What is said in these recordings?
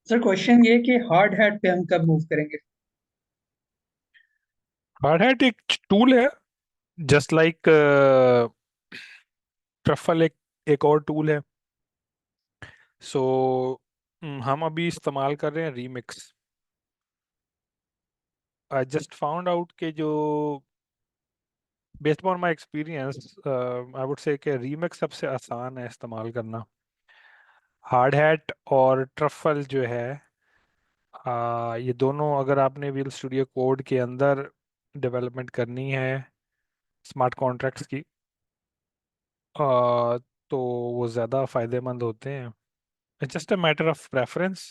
Sir question ये कि hard hat पे हम कब मूव करेंगे। हार्ड हैट एक टूल है। जस्ट लाइक ट्रफल एक और टूल है। सो हम अभी इस्तेमाल कर रहे हैं remix. I just found out के जो based on my experience I would say कि रीमिक्स सबसे आसान है इस्तेमाल करना। हार्ड हैट और ट्रफल जो है, ये दोनों अगर आपने विजुअल स्टूडियो कोड के अंदर डेवलपमेंट करनी है स्मार्ट कॉन्ट्रैक्ट्स की, तो वो ज़्यादा फायदेमंद होते हैं। It's just a matter of preference.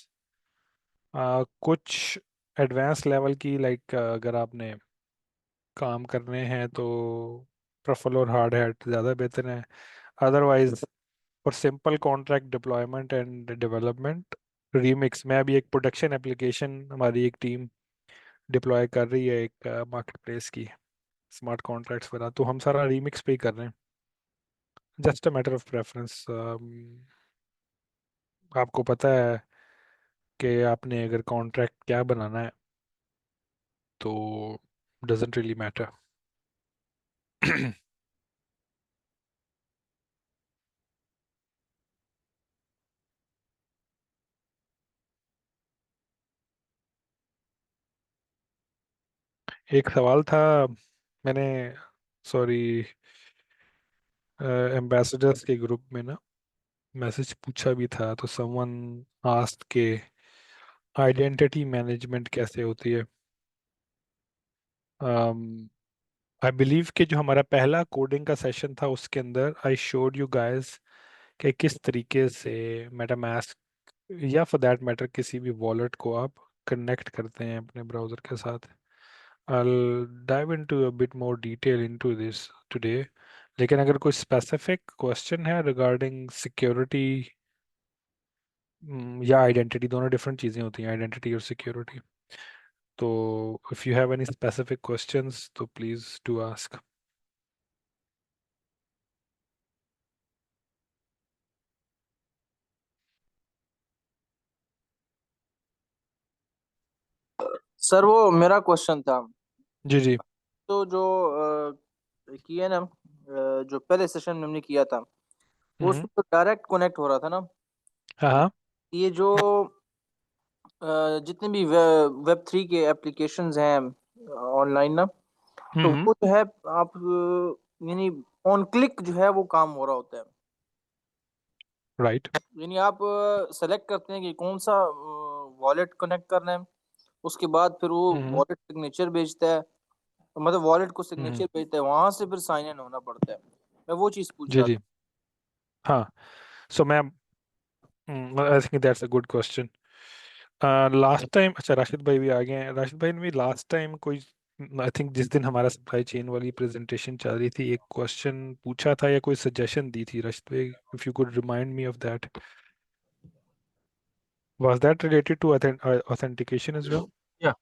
कुछ एडवांस लेवल की लाइक अगर आपने काम करने हैं तो प्रफल और हार्ड हैट ज़्यादा बेहतर है। Otherwise for simple contract deployment and development, remix में अभी एक प्रोडक्शन एप्लीकेशन हमारी एक टीम डिप्लॉय कर रही है एक मार्केट प्लेस की स्मार्ट कॉन्ट्रैक्ट्स वगैरह, तो हम सारा रीमिक्स पे ही कर रहे हैं। Just a matter of preference. आपको पता है कि आपने अगर कॉन्ट्रैक्ट क्या बनाना है तो डजेंट रियली मैटर। एक सवाल था, मैंने सॉरी एम्बेसडर्स के ग्रुप में ना मैसेज पूछा भी था, तो समवन आस्क्ड के आइडेंटिटी मैनेजमेंट कैसे होती है। आई बिलीव कि जो हमारा पहला कोडिंग का सेशन था उसके अंदर आई शोड यू गाइस कि किस तरीके से मेटामास्क या फॉर दैट मैटर किसी भी वॉलेट को आप कनेक्ट करते हैं अपने ब्राउज़र के साथ। I'll dive into a bit more detail into this today। लेकिन अगर कोई स्पेसिफिक क्वेश्चन है रिगार्डिंग सिक्योरिटी या आइडेंटिटी, दोनों डिफरेंट चीज़ें होती हैं आइडेंटिटी और सिक्योरिटी, तो if you have any specific questions तो प्लीज़ डू आस्क। सर वो मेरा क्वेश्चन था। जी जी। तो जो किया ना, जो पहले सेशन में हमने किया था वो हम्म। उसमें तो डायरेक्ट कनेक्ट हो रहा था ना। हाँ हाँ। ये जो जितने भी वेब थ्री के एप्लीकेशंस हैं ऑनलाइन ना, तो हम्म। वो जो है आप यानी ऑन क्लिक जो है वो काम हो रहा होता है। राइट। यानी आप सेलेक्ट करते हैं कि कौन सा वॉलेट कनेक्ट करना है। उसके बाद फिर वो हम्म। वॉलेट सिग्नेचर भेजता है, तो मतलब वॉलेट को हम्म। सिग्नेचर भेजता है, वहां से फिर साइन इन होना पड़ता है। मैं वो चीज पूछ जी रहा जी। हाँ। सो मैं I think that's a good question. Last time, अच्छा राशिद भाई भी आ गए हैं। राशिद भाई ने भी लास्ट टाइम कोई, आई थिंक जिस दिन हमारा सप्लाई चेन वाली प्रेजेंटेशन चल रही थी, एक क्वेश्चन पूछा था या कोई सजेशन दी थी राशिद भाई, if you could remind me of that. Was that related to authentication as well? Yeah,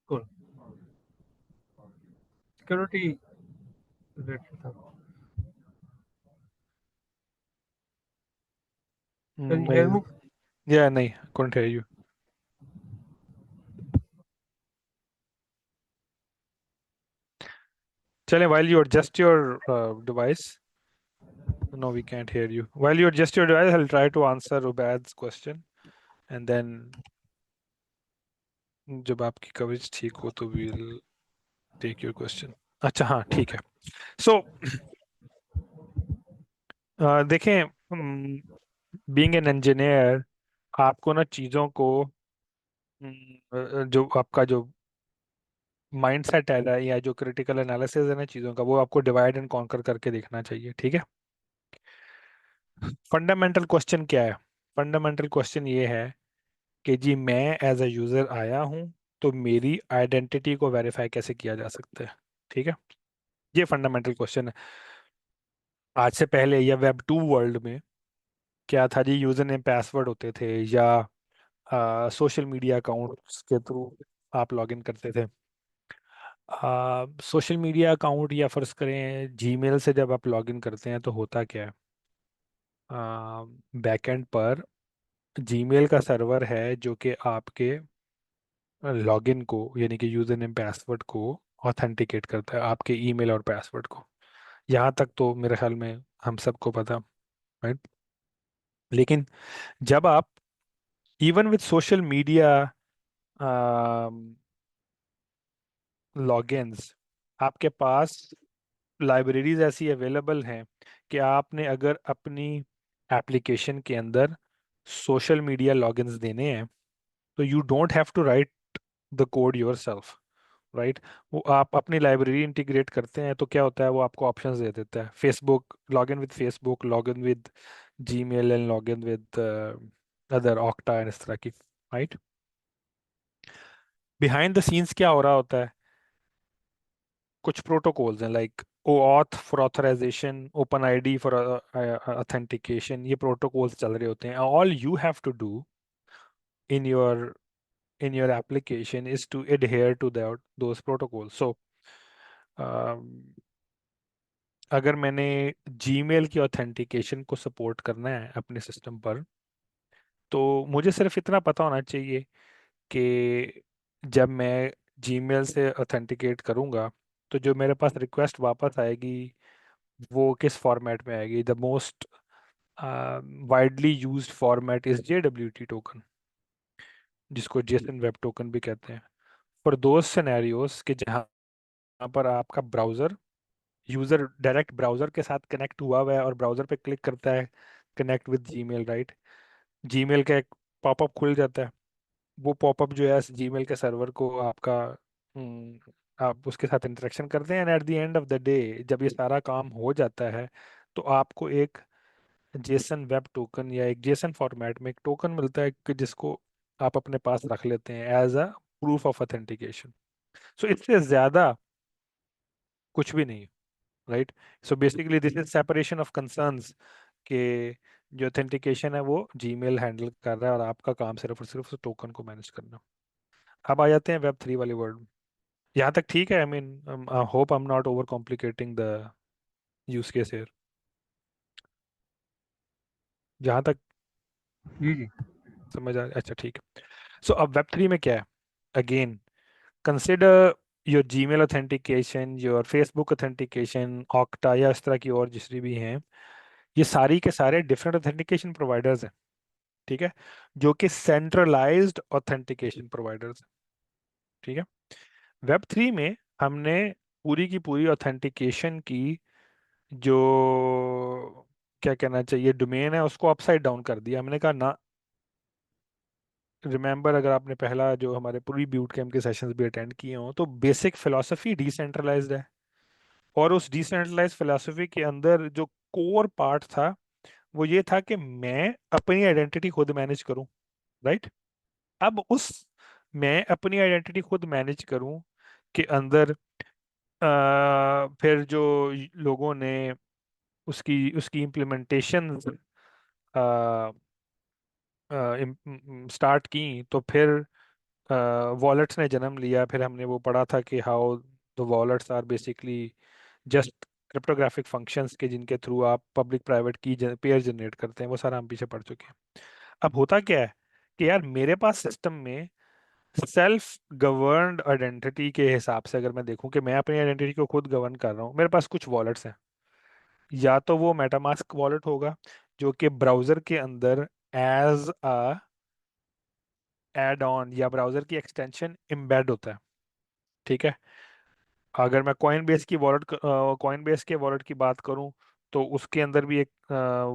cool. Security related था। Can you hear नहीं, me? या नहीं, couldn't hear you। चलें, while you adjust your device, no we can't hear you, while you adjust your device I'll try to answer Ubaid's question, and then जब आपकी coverage ठीक हो तो we'll take your question। अच्छा हाँ ठीक है। सो देखें, बीइंग एन इंजीनियर आपको ना चीज़ों को जो आपका जो माइंडसेट है ना, या जो क्रिटिकल एनालिसिस है ना चीज़ों का, वो आपको डिवाइड एंड कॉन्कर करके देखना चाहिए, ठीक है। फंडामेंटल क्वेश्चन क्या है? फंडामेंटल क्वेश्चन ये है कि जी मैं एज अ यूज़र आया हूँ, तो मेरी आइडेंटिटी को वेरीफाई कैसे किया जा सकता है, ठीक है। ये फंडामेंटल क्वेश्चन है। आज से पहले या वेब टू वर्ल्ड में क्या था जी, यूज़र नेम पासवर्ड होते थे, या सोशल मीडिया अकाउंट्स के थ्रू आप लॉगिन करते थे। सोशल मीडिया अकाउंट या फर्ज करें जीमेल से जब आप लॉगिन करते हैं तो होता क्या है, बैकएंड पर जीमेल का सर्वर है जो कि आपके लॉगिन को यानी कि यूजर नेम पासवर्ड को ऑथेंटिकेट करता है, आपके ईमेल और पासवर्ड को। यहाँ तक तो मेरे ख्याल में हम सबको पता, राइट। लेकिन जब आप even with social media logins, आपके पास लाइब्रेरीज ऐसी अवेलेबल हैं कि आपने अगर अपनी एप्लीकेशन के अंदर सोशल मीडिया लॉगिन्स देने हैं तो you don't have to write the code yourself, right. वो आप अपनी लाइब्रेरी इंटीग्रेट करते हैं तो क्या होता है, वो आपको ऑप्शंस दे देता है, Facebook login with Facebook, login with Gmail and login with other octa and इस तरह की, राइट। बिहाइंड द सीन्स क्या हो रहा होता है, कुछ प्रोटोकॉल्स हैं like OAuth for authorisation, open ID for authentication, ये प्रोटोकॉल्स चल रहे होते हैं। All you have to do in your application is to adhere to those protocols. So अगर मैंने जीमेल की ऑथेंटिकेशन को सपोर्ट करना है अपने सिस्टम पर, तो मुझे सिर्फ इतना पता होना चाहिए कि जब मैं जीमेल से ऑथेंटिकेट करूंगा तो जो मेरे पास रिक्वेस्ट वापस आएगी वो किस फॉर्मेट में आएगी। The most widely used format is JWT token, जिसको जेसन वेब टोकन भी कहते हैं। फॉर दोज सिनेरियोस कि जहाँ पर आपका ब्राउज़र, यूज़र डायरेक्ट ब्राउज़र के साथ कनेक्ट हुआ है और ब्राउज़र पे क्लिक करता है connect with Gmail, right. Gmail का एक पॉपअप खुल जाता है, वो पॉपअप जो है जीमेल के सर्वर को आपका आप उसके साथ इंटरेक्शन करते हैं, and at the end of the day जब ये सारा काम हो जाता है तो आपको एक जेसन वेब टोकन या एक जेसन फॉर्मेट में एक टोकन मिलता है कि जिसको आप अपने पास रख लेते हैं as a proof of authentication. So इससे ज़्यादा कुछ भी नहीं, right. So basically this is separation of concerns के जो ऑथेंटिकेशन है वो जीमेल हैंडल कर रहा है और आपका काम सिर्फ और सिर्फ उस टोकन को मैनेज करना। अब आ जाते हैं Web3 वाली वर्ड। यहाँ तक ठीक है, I mean hope I am not over complicating the use case here, जहाँ तक जी जी। समझ आ, अच्छा ठीक है। सो अब Web3 में क्या है, again consider your Gmail authentication, your Facebook authentication, octa या इस तरह की और जितनी भी हैं, ये सारी के सारे डिफरेंट ऑथेंटिकेशन प्रोवाइडर्स हैं, ठीक है, जो कि सेंट्रलाइज्ड ऑथेंटिकेशन प्रोवाइडर्स, ठीक है। Web3 में हमने पूरी की पूरी ऑथेंटिकेशन की जो क्या कहना चाहिए डोमेन है उसको अपसाइड डाउन कर दिया। हमने कहा ना, रिमेंबर अगर आपने पहला जो हमारे पूरी बूट कैंप के सेशंस भी अटेंड किए हों तो बेसिक फिलॉसफी डिसेंट्रलाइज्ड है, और उस डिसेंट्रलाइज्ड फिलॉसफी के अंदर जो कोर पार्ट था वो ये था कि मैं अपनी आइडेंटिटी खुद मैनेज करूं, राइट। अब उस मैं अपनी आइडेंटिटी खुद मैनेज करूं के अंदर फिर जो लोगों ने उसकी उसकी इम्प्लीमेंटेशन स्टार्ट की तो फिर वॉलेट्स ने जन्म लिया। फिर हमने वो पढ़ा था कि how the wallets are basically just cryptographic functions के जिनके थ्रू आप public private key pair generate करते हैं, वो सारा हम पीछे पढ़ चुके हैं। अब होता क्या है कि यार मेरे पास सिस्टम में सेल्फ गवर्नड आइडेंटिटी के हिसाब से अगर मैं देखूं कि मैं अपनी आइडेंटिटी को खुद गवर्न कर रहा हूं, मेरे पास कुछ वॉलेट्स हैं। या तो वो मेटामास्क वॉलेट होगा जो कि ब्राउजर के अंदर एज अ एड ऑन या ब्राउजर की एक्सटेंशन एम्बेड होता है, ठीक है। अगर मैं कॉइन बेस के वॉलेट की बात करूं तो उसके अंदर भी एक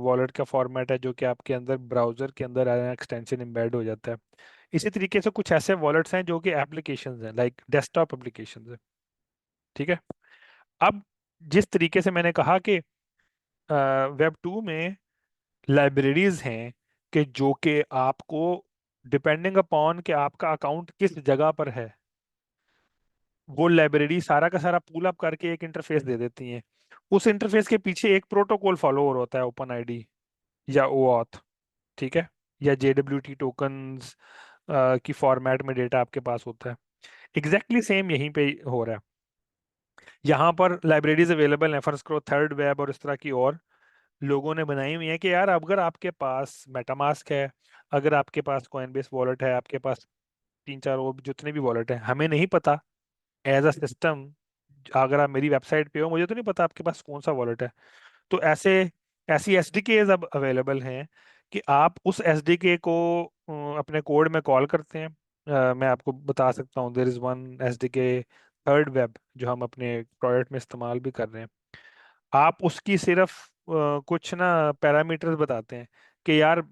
वॉलेट का फॉर्मेट है जो कि आपके अंदर ब्राउजर के अंदर एक्सटेंशन एम्बेड हो जाता है। इसी तरीके से कुछ ऐसे वॉलेट्स हैं जो कि एप्लीकेशंस हैं, लाइक डेस्कटॉप एप्लीकेशंस है, ठीक है। अब जिस तरीके से मैंने कहा कि Web 2 में लाइब्रेरीज हैं कि जो कि आपको डिपेंडिंग अपॉन कि आपका अकाउंट किस जगह पर है, वो लाइब्रेरी सारा का सारा पूल अप करके एक इंटरफेस दे देती हैं। उस इंटरफेस के पीछे एक प्रोटोकॉल फॉलो हो होता है, ओपन आईडी या OAuth, ठीक है, या JWT टोकन्स की फॉर्मेट में डेटा आपके पास होता है। एग्जैक्टली सेम यहीं पे हो रहा है। यहाँ पर लाइब्रेरीज अवेलेबल हैं, फर्स्ट करो थर्ड वेब और इस तरह की और लोगों ने बनाई हुई हैं कि यार अगर आपके पास मेटामास्क है, अगर आपके पास कॉइनबेस वॉलेट है, आपके पास तीन चार और जितने भी वॉलेट हैं, हमें नहीं पता एज अ सिस्टम, अगर आप मेरी वेबसाइट पे हो मुझे तो नहीं पता आपके पास कौन सा वॉलेट है। तो ऐसी एसडीकेज अब अवेलेबल हैं कि आप उस एसडीके को अपने कोड में कॉल करते हैं। मैं आपको बता सकता हूँ, there is one SDK third web जो हम अपने प्रोजेक्ट में इस्तेमाल भी कर रहे हैं। आप उसकी सिर्फ कुछ ना पैरामीटर्स बताते हैं कि यार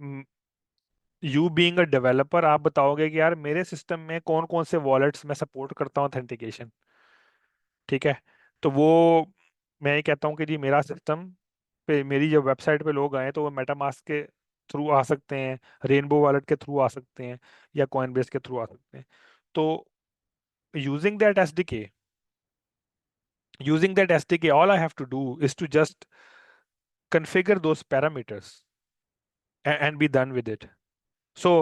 यू बीइंग अ डेवलपर आप बताओगे कि यार मेरे सिस्टम में कौन कौन से वॉलेट्स मैं सपोर्ट करता हूँ ऑथेंटिकेशन। ठीक है, तो वो मैं ये कहता हूँ कि जी मेरा सिस्टम पे मेरी जब वेबसाइट पे लोग आए तो वो मेटामास्क के थ्रू आ सकते हैं, रेनबो वॉलेट के थ्रू आ सकते हैं, या कॉइनबेस के थ्रू आ सकते हैं। तो using that SDK using that SDK, all I have to do is to just configure those parameters and be done with it. So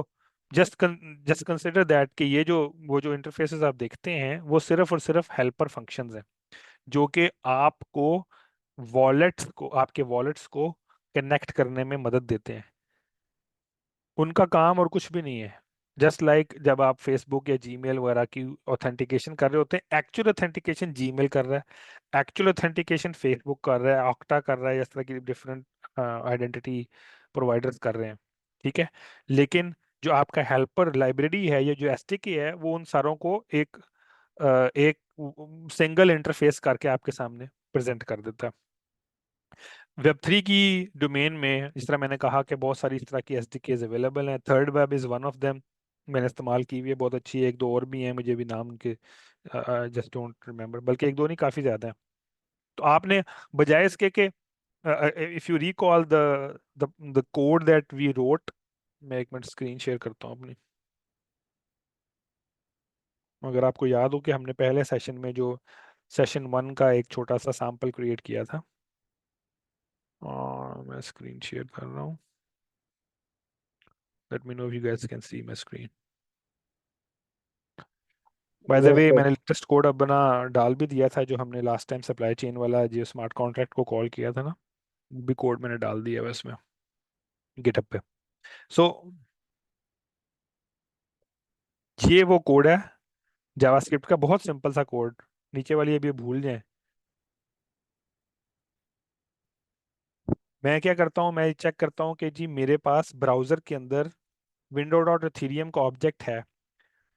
just consider that कि ये जो वो जो इंटरफेसेस आप देखते हैं वो सिर्फ और सिर्फ हेल्पर फंक्शंस हैं जो कि आपको आपके वॉलेट्स को कनेक्ट करने में मदद देते हैं। उनका काम और कुछ भी नहीं है। जस्ट लाइक जब आप फेसबुक या जीमेल वगैरह की ऑथेंटिकेशन कर रहे होते हैं, एक्चुअल ऑथेंटिकेशन जीमेल कर रहा है, एक्चुअल ऑथेंटिकेशन फेसबुक कर रहा है, ऑक्टा कर रहा है, इस तरह की डिफरेंट आइडेंटिटी प्रोवाइडर्स कर रहे हैं। ठीक है, लेकिन जो आपका हेल्पर लाइब्रेरी है या जो एसडीके है वो उन सारों को एक सिंगल इंटरफेस करके आपके सामने प्रेजेंट कर देता है। वेब थ्री की डोमेन में जिस तरह मैंने कहा कि बहुत सारी इस तरह की एसडीकेज अवेलेबल हैं, third web is one of them. मैंने इस्तेमाल की हुई है, बहुत अच्छी है। एक दो और भी हैं, मुझे भी नाम उनके जस्ट डोंट रिमेम्बर, बल्कि एक दो नहीं काफ़ी ज़्यादा है। तो आपने बजाय इसके कि if you recall the code that we wrote, मैं एक मिनट स्क्रीन शेयर करता हूँ अपनी। अगर आपको याद हो कि हमने पहले सेशन में जो सेशन वन का एक छोटा सा सैंपल क्रिएट किया था, और मैं स्क्रीन शेयर कर रहा हूँ। Let me know if you guys can see my screen. By the Yes, way sir. मैंने लेटेस्ट कोड अब बना डाल भी दिया था, जो हमने लास्ट टाइम सप्लाई चेन वाला जो स्मार्ट कॉन्ट्रैक्ट को कॉल किया था ना, वो भी कोड मैंने डाल दिया है इसमें गिटहब पे। सो ये वो कोड है जावास्क्रिप्ट का, बहुत सिंपल सा कोड। नीचे वाली अभी भूल जाए। मैं क्या करता हूँ, मैं चेक करता हूँ कि जी मेरे पास ब्राउजर के अंदर विंडो डॉट एथीरियम का ऑब्जेक्ट है।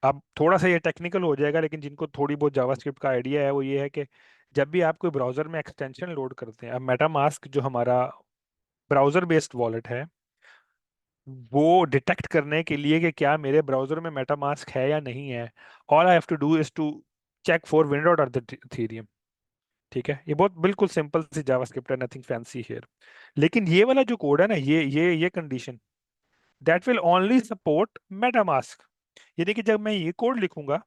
अब थोड़ा सा ये टेक्निकल हो जाएगा, लेकिन जिनको थोड़ी बहुत जावास्क्रिप्ट का आइडिया है वो ये है कि जब भी आप कोई ब्राउजर में एक्सटेंशन लोड करते हैं, अब मेटामास्क जो हमारा ब्राउजर बेस्ड वॉलेट है वो डिटेक्ट करने के लिए कि क्या मेरे ब्राउजर में मेटामास्क है या नहीं है, all I have to do is to check for window dot ethereum. ठीक है, ये बहुत बिल्कुल सिंपल सी जावास्क्रिप्ट है, नथिंग फैंसी हियर। लेकिन ये वाला जो कोड है ना, ये condition that will only support MetaMask. यानी कि जब मैं ये कोड लिखूंगा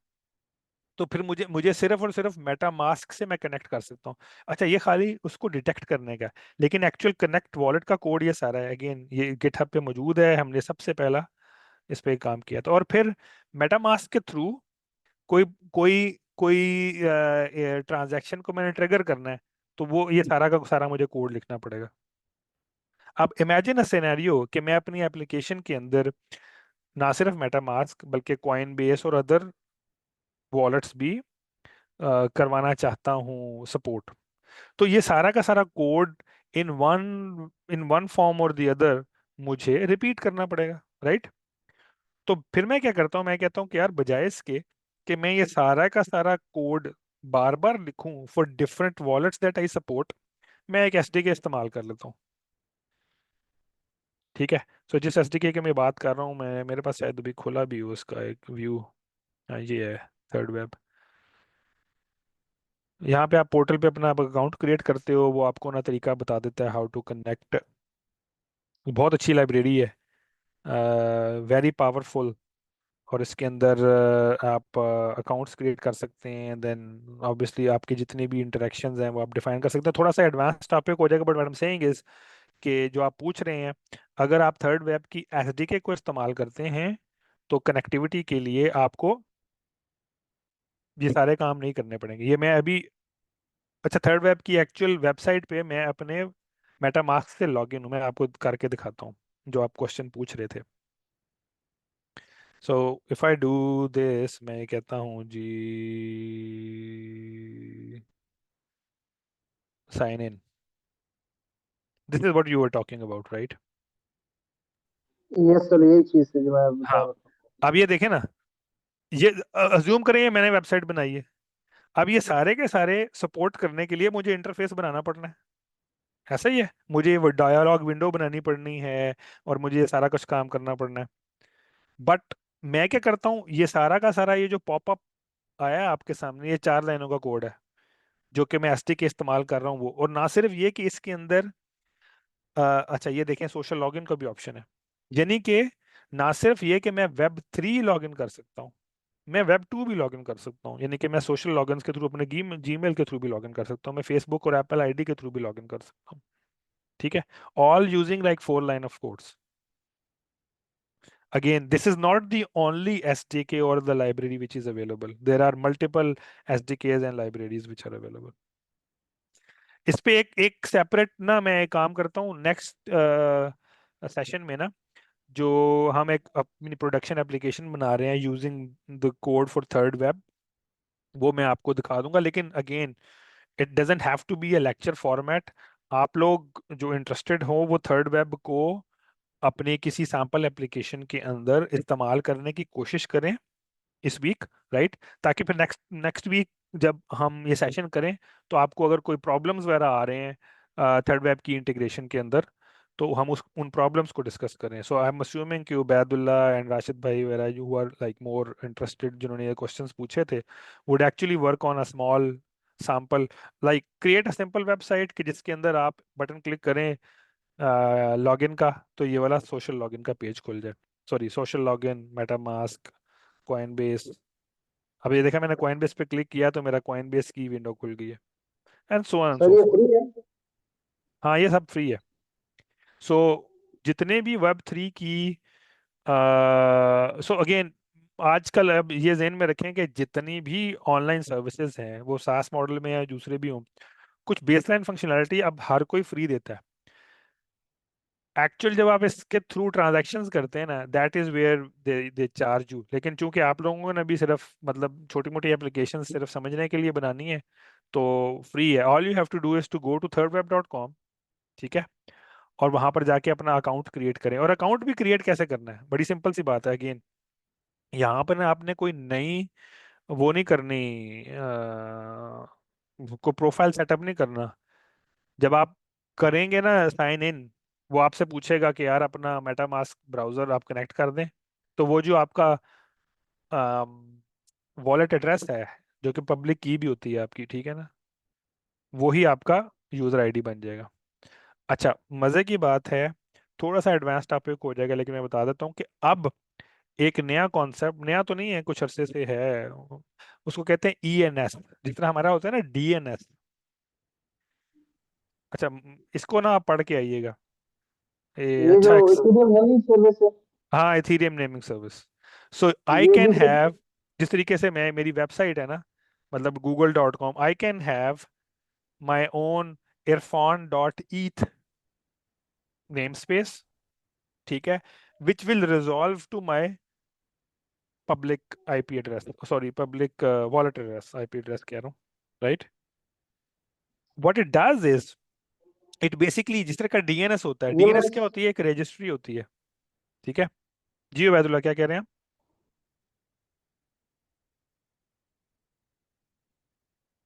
तो फिर मुझे मुझे सिर्फ और सिर्फ मेटा मास्क से मैं कनेक्ट कर सकता हूँ। अच्छा, ये खाली उसको डिटेक्ट करने का है, लेकिन एक्चुअल कनेक्ट वॉलेट का कोड ये सारा है। अगेन ये गिटहब पे मौजूद है, हमने सबसे पहला इस पे काम किया था। और फिर मेटा मास्क के थ्रू कोई कोई कोई ट्रांजैक्शन को मैंने ट्रिगर करना है, तो वो ये सारा का सारा मुझे कोड लिखना पड़ेगा। अब इमेजिन अ सिनेरियो कि मैं अपनी एप्लीकेशन के अंदर ना सिर्फ मेटा मास्क बल्कि कॉइन बेस और अदर वॉलेट्स भी करवाना चाहता हूँ सपोर्ट। तो ये सारा का सारा कोड इन वन फॉर्म और द अदर मुझे रिपीट करना पड़ेगा, राइट। तो फिर मैं क्या करता हूँ, मैं कहता हूँ कि यार बजाय इसके कि मैं ये सारा का सारा कोड बार बार लिखूं for different wallets that I support, मैं एक एसडीके इस्तेमाल कर लेता हूँ। ठीक है, सो जिस एसडीके की मैं बात कर रहा हूँ, मैं मेरे पास शायद अभी खुला भी हो उसका एक व्यू। हाँ, ये है थर्ड वेब। यहाँ पे आप पोर्टल पे अपना अकाउंट क्रिएट करते हो, वो आपको ना तरीका बता देता है हाउ टू कनेक्ट। बहुत अच्छी लाइब्रेरी है, वेरी पावरफुल। और इसके अंदर आप अकाउंट्स क्रिएट कर सकते हैं, देन ऑब्वियसली आपके जितने भी इंटरेक्शंस हैं वो आप डिफाइन कर सकते हैं। थोड़ा सा एडवांस टॉपिक हो जाएगा, but what I am saying is कि जो आप पूछ रहे हैं, अगर आप थर्ड वेब की एसडीके को इस्तेमाल करते हैं तो कनेक्टिविटी के लिए आपको ये सारे काम नहीं करने पड़ेंगे। ये मैं अभी, अच्छा, थर्ड वेब की एक्चुअल वेबसाइट पे मैं अपने मेटामास्क से लॉगिन हूँ, मैं आपको करके दिखाता हूँ जो आप क्वेश्चन पूछ रहे थे। So if I do this, मैं कहता हूँ जी sign in. This is what you were talking about, right? Yes sir, यही चीज है जो मैं बता हाँ, रहा था। अब ये देखें ना, ये अज्यूम करें ये मैंने वेबसाइट बनाई है। अब ये सारे के सारे सपोर्ट करने के लिए मुझे इंटरफेस बनाना पड़ना है, ऐसा ही है। मुझे वो डायलॉग विंडो बनानी पड़नी है और मुझे ये सारा कुछ काम करना पड़ना है। बट मैं क्या करता हूँ, ये सारा का सारा ये जो पॉपअप आया है आपके सामने, ये 4 लाइनों का कोड है जो कि मैं एसटी के इस्तेमाल कर रहा हूँ वो। और ना सिर्फ ये कि इसके अंदर अच्छा ये देखें, सोशल लॉगिन का भी ऑप्शन है। यानी कि ना सिर्फ ये कि मैं वेब 3 लॉगिन कर सकता हूँ, मैं वेब 2 भी लॉगिन कर सकता हूँ। यानी कि मैं सोशल लॉगिन के थ्रू, अपने जीमेल के थ्रू भी लॉगिन कर सकता हूँ, मैं फेसबुक और एप्पल आईडी के थ्रू भी लॉगिन कर सकता हूँ। ठीक है, all using like 4 line of codes. Again, this is not the only SDK or the library which is available. There are multiple SDKs and libraries which are available. इस पे एक सेपरेट ना मैं एक काम करता हूँ नेक्स्ट सेशन में ना, जो हम एक अपनी प्रोडक्शन एप्लीकेशन बना रहे हैं using the code for third web, वो मैं आपको दिखा दूंगा। लेकिन again, it doesn't have to be a lecture format. आप लोग जो इंटरेस्टेड हो वो थर्ड वेब को अपने किसी सैम्पल एप्लीकेशन के अंदर इस्तेमाल करने की कोशिश करें इस वीक, राइट? ताकि फिर नेक्स्ट नेक्स्ट वीक जब हम ये सेशन करें तो आपको अगर कोई प्रॉब्लम्स वगैरह आ रहे हैं थर्ड वेब की इंटीग्रेशन के अंदर, तो हम उस उन प्रॉब्लम्स को डिस्कस करें। सो आई एम अज्यूमिंग कि उबैदुल्ला एंड राशिद भाई वगैरह you are like more interested, जिन्होंने ये क्वेश्चंस पूछे थे, would actually work on a small sample, like create a simple website कि जिसके अंदर आप बटन क्लिक करें लॉगिन का, तो ये वाला सोशल लॉगिन का पेज खुल जाए। Sorry, social login, MetaMask, Coinbase. अब ये देखा, मैंने कॉइनबेस पे क्लिक किया तो मेरा कॉइनबेस की विंडो खुल गई है, and so on and sir so ये फोर्थ। फ्री है? हाँ, ये सब फ्री है। सो जितने भी वेब 3 की सो अगेन, आजकल अब ये जहन में रखें कि जितनी भी ऑनलाइन सर्विसेज हैं वो सास मॉडल में या दूसरे भी हों, कुछ बेसलाइन फंक्शनैलिटी अब हर कोई फ्री देता है। एक्चुअल जब आप इसके थ्रू ट्रांजैक्शंस करते हैं ना, that is where they charge you. लेकिन चूंकि आप लोगों ने भी सिर्फ मतलब छोटी मोटी एप्लीकेशन सिर्फ समझने के लिए बनानी है, तो फ्री है। All you have to do is to go to thirdweb.com, ठीक है, और वहां पर जाके अपना अकाउंट क्रिएट करें। और अकाउंट भी क्रिएट कैसे करना है, बड़ी सिंपल सी बात है। अगेन, यहाँ पर ना आपने कोई नई वो नहीं करनी, को प्रोफाइल सेटअप नहीं करना। जब आप करेंगे ना साइन इन, वो आपसे पूछेगा कि यार अपना मेटामास्क ब्राउजर आप कनेक्ट कर दें, तो वो जो आपका वॉलेट एड्रेस है, जो कि पब्लिक की भी होती है आपकी, ठीक है ना, वही आपका यूजर आईडी बन जाएगा। अच्छा, मजे की बात है, थोड़ा सा एडवांस टॉपिक हो जाएगा लेकिन मैं बता देता हूँ कि अब एक नया कॉन्सेप्ट, नया तो नहीं है, कुछ अरसे से है, उसको कहते हैं ईएनएस, जिस तरह हमारा होता है ना डीएनएस। अच्छा, इसको ना आप पढ़ के आइएगा। ये जो अच्छा, इथेरियम नेमिंग सर्विस है, हाँ, इथीरियम नेमिंग सर्विस। सो आई ये कैन दूसरे। हैव, जिस तरीके से मैं, मेरी वेबसाइट है ना, मतलब google.com, I can have my own irfan.eth name space, ठीक है, which will resolve to my public IP address, sorry public wallet address, IP address कह रहा हूँ, right? What it does is, it basically जिस तरह का डीएनएस होता है, ये मैं डीएनएस क्या होती है, एक रजिस्ट्री होती है, ठीक है। जी उबैदुल्ला, क्या कह रहे हैं?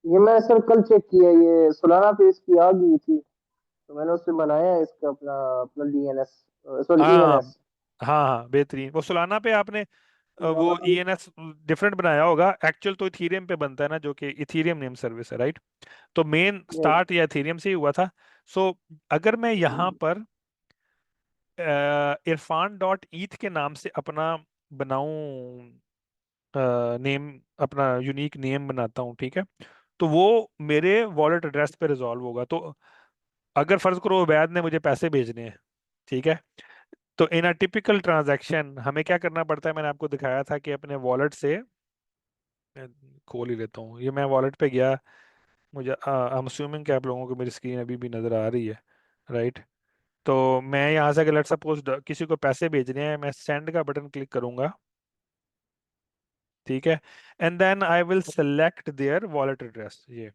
ये मैं सर कल चेक किया, ये सोलाना पे इसकी आ गई थी, तो मैंने उससे बनाया है इसका अपना अपना डीएनएस, सॉरी हाँ ईएनएस। हाँ हाँ, बेहतरीन। वो सोलाना पे आपने वो ईएनएस डिफरेंट बनाया होगा, एक्चुअल तो इथीरियम पे बनता है ना, जो कि इथीरियम नेम सर्विस है, राइट? तो मेन स्टार्ट या इथीरियम से ही हुआ था। सो अगर मैं यहाँ पर irfan.eth के नाम से अपना बनाऊं नेम, अपना यूनिक नेम बनाता हूँ, ठीक है, तो वो मेरे वॉलेट एड्रेस पे रिजॉल्व होगा। तो अगर फर्ज करो उबैद ने मुझे पैसे भेजने हैं, ठीक है, तो इन अ टिपिकल ट्रांजैक्शन हमें क्या करना पड़ता है, मैंने आपको दिखाया था कि अपने वॉलेट से, मैं खोल ही लेता हूँ, ये मैं वॉलेट पे गया, मुझे आई एम अज्यूमिंग कि आप लोगों को मेरी स्क्रीन अभी भी नज़र आ रही है, राइट। तो मैं यहाँ से अगर लेट्स सपोज किसी को पैसे भेजने हैं, मैं सेंड का बटन क्लिक करूंगा, ठीक है, and then I will select their wallet address. ये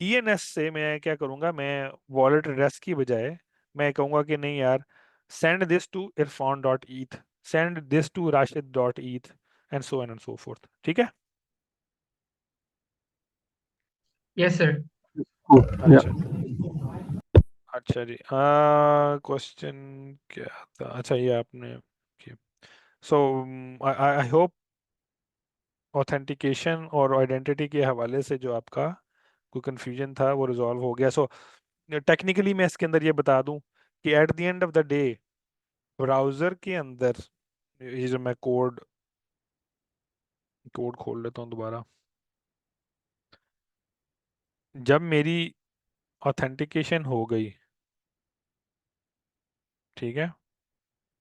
ईएनएस से मैं क्या करूंगा, मैं वॉलेट एड्रेस की बजाय मैं कहूंगा कि नहीं यार, send this to Irfan dot eth, send this to Rashid dot eth, and so on and so forth. ठीक है। Yes sir. अच्छा अच्छा जी, क्वेश्चन क्या था? अच्छा ये आपने, सो आई होप ऑथेंटिकेशन और आइडेंटिटी के हवाले से जो आपका कोई कंफ्यूजन था वो रिजॉल्व हो गया। सो टेक्निकली मैं इसके अंदर ये बता दूं कि at the end of the day browser के अंदर, ये जो मैं कोड कोड खोल लेता हूँ दोबारा, जब मेरी ऑथेंटिकेशन हो गई, ठीक है,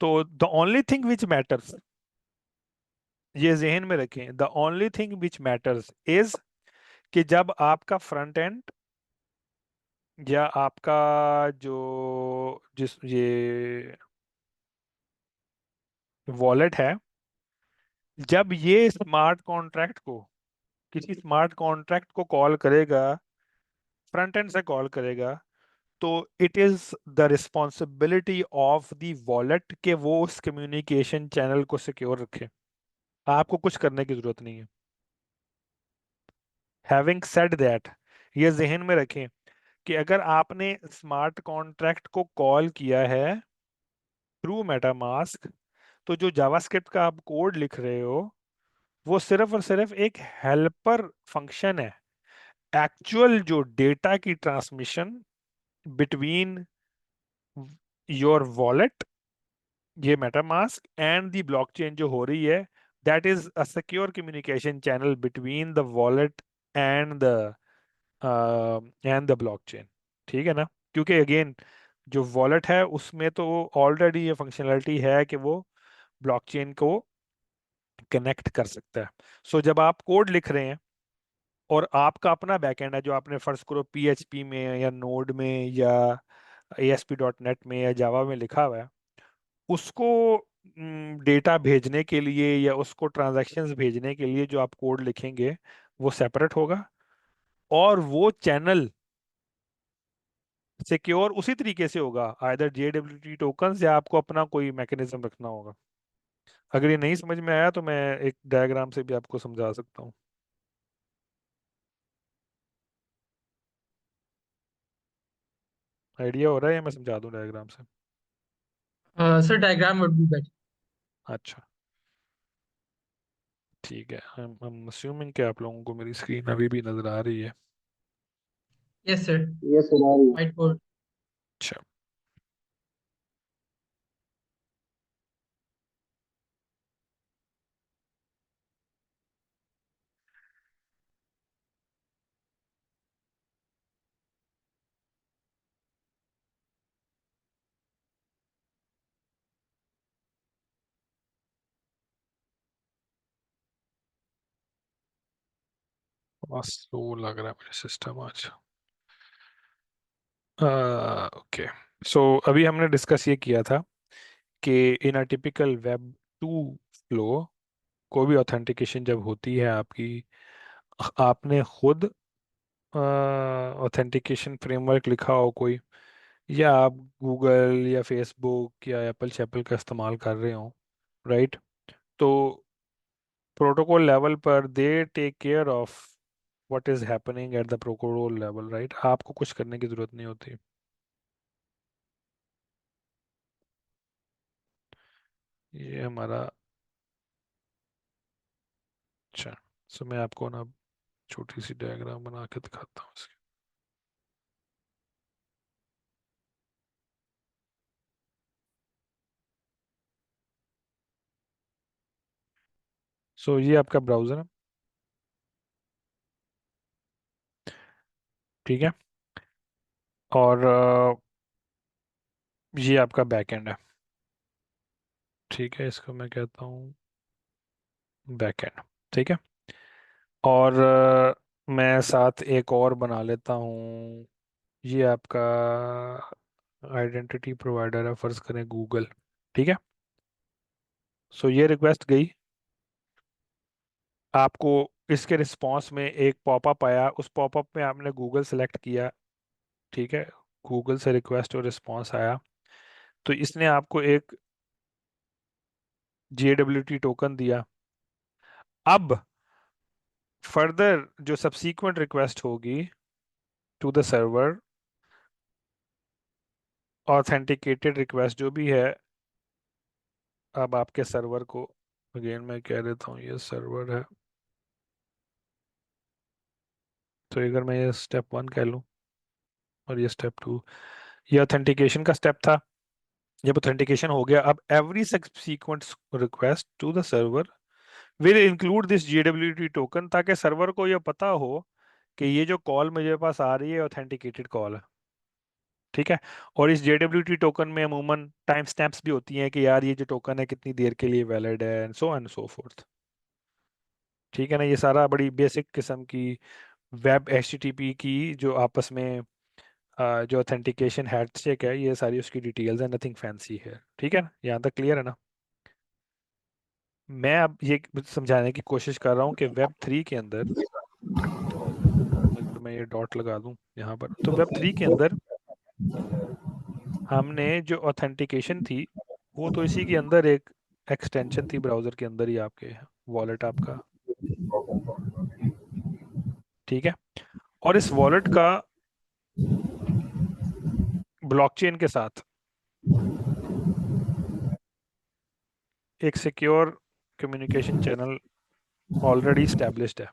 तो the only thing which matters, ये जहन में रखें, the only thing which matters is कि जब आपका फ्रंट एंड या आपका जो जिस ये वॉलेट है, जब ये स्मार्ट कॉन्ट्रैक्ट को, किसी स्मार्ट कॉन्ट्रैक्ट को कॉल करेगा, फ्रंट एंड से कॉल करेगा, तो it is the responsibility of the wallet कि वो उस कम्युनिकेशन चैनल को सिक्योर रखे। आपको कुछ करने की जरूरत नहीं है। हैविंग सेड दैट, ये जहन में रखें कि अगर आपने स्मार्ट कॉन्ट्रैक्ट को कॉल किया है थ्रू मेटामास्क, तो जो जावास्क्रिप्ट का आप कोड लिख रहे हो वो सिर्फ और सिर्फ एक हेल्पर फंक्शन है। एक्चुअल जो डेटा की ट्रांसमिशन बिटवीन योर वॉलेट, ये मेटामास्क एंड द ब्लॉकचेन जो हो रही है, that is a secure communication channel between the wallet and the blockchain. ठीक है ना? क्योंकि अगेन जो वॉलेट है उसमें तो ऑलरेडी ये फंक्शनलिटी है कि वो ब्लॉकचेन को कनेक्ट कर सकता है। सो जब आप कोड लिख रहे हैं और आपका अपना बैकएंड है जो आपने फर्ज करो पीएचपी में या नोड में या ASP.NET में या जावा में लिखा हुआ है, उसको डेटा भेजने के लिए या उसको ट्रांजैक्शंस भेजने के लिए जो आप कोड लिखेंगे वो सेपरेट होगा, और वो चैनल सिक्योर उसी तरीके से होगा, आइदर JWT टोकन्स या आपको अपना कोई मैकेनिज्म रखना होगा। अगर ये नहीं समझ में आया तो मैं एक डायग्राम से भी आपको समझा सकता हूँ। आइडिया हो रहा है या मैं समझा दूँ डायग्राम से? Sir diagram would be better. अच्छा ठीक है, I'm assuming कि आप लोगों को मेरी स्क्रीन अभी भी नज़र आ रही है। Yes sir. ये सुना रही है। White board. अच्छा स्लो लग रहा है मुझे सिस्टम आज। ओके, सो अभी हमने डिस्कस ये किया था कि in a typical web two flow कोई भी ऑथेंटिकेशन जब होती है आपकी, आपने खुद ऑथेंटिकेशन फ्रेमवर्क लिखा हो कोई, या आप गूगल या फेसबुक या एप्पल शैपल का इस्तेमाल कर रहे हो, राइट? तो प्रोटोकॉल लेवल पर they take care of what is happening at the protocol level, right? आपको कुछ करने की जरूरत नहीं होती। ये हमारा, अच्छा, सो मैं आपको ना छोटी सी डायग्राम बना के दिखाता हूँ इसकी। सो ये आपका ब्राउज़र है, ठीक है, और ये आपका बैकएंड है, ठीक है, इसको मैं कहता हूँ बैकएंड, ठीक है। और मैं साथ एक और बना लेता हूँ, ये आपका आइडेंटिटी प्रोवाइडर है, फर्ज करें गूगल, ठीक है। सो ये रिक्वेस्ट गई, आपको इसके रिस्पांस में एक पॉपअप आया, उस पॉपअप में आपने गूगल सेलेक्ट किया, ठीक है। गूगल से रिक्वेस्ट और रिस्पांस आया, तो इसने आपको एक JWT टोकन दिया। अब फर्दर जो सब्सीक्वेंट रिक्वेस्ट होगी to the server, authenticated request जो भी है, अब आपके सर्वर को, अगेन मैं कह देता हूँ ये सर्वर है, तो अगर मैं ये स्टेप 1 कह लूँ और ये स्टेप 2, ये ऑथेंटिकेशन का स्टेप था। जब ऑथेंटिकेशन हो गया, अब every subsequent request to the server will include this JWT token, ताकि सर्वर को ये पता हो कि ये जो कॉल मेरे पास आ रही है ऑथेंटिकेटेड कॉल है, ठीक है। और इस JWT टोकन में अमूमन टाइम स्टैम्प्स भी होती हैं कि यार ये जो टोकन है कितनी देर के लिए वैलिड है, एंड सो फोर्थ, ठीक है ना। ये सारा बड़ी बेसिक किस्म की वेब HTTP की जो आपस में जो ऑथेंटिकेशन हैंडशेक है, ये सारी उसकी डिटेल्स है, नथिंग फैंसी है, ठीक है ना। यहाँ तक क्लियर है ना। मैं अब ये समझाने की कोशिश कर रहा हूँ कि Web3 के अंदर, अगर मैं ये डॉट लगा दूं यहाँ पर, तो Web3 के अंदर हमने जो ऑथेंटिकेशन थी वो तो इसी के अंदर एक एक्सटेंशन थी ब्राउजर के अंदर ही, आपके वॉलेट आपका, ठीक है। और इस वॉलेट का ब्लॉकचेन के साथ एक secure communication channel already established है,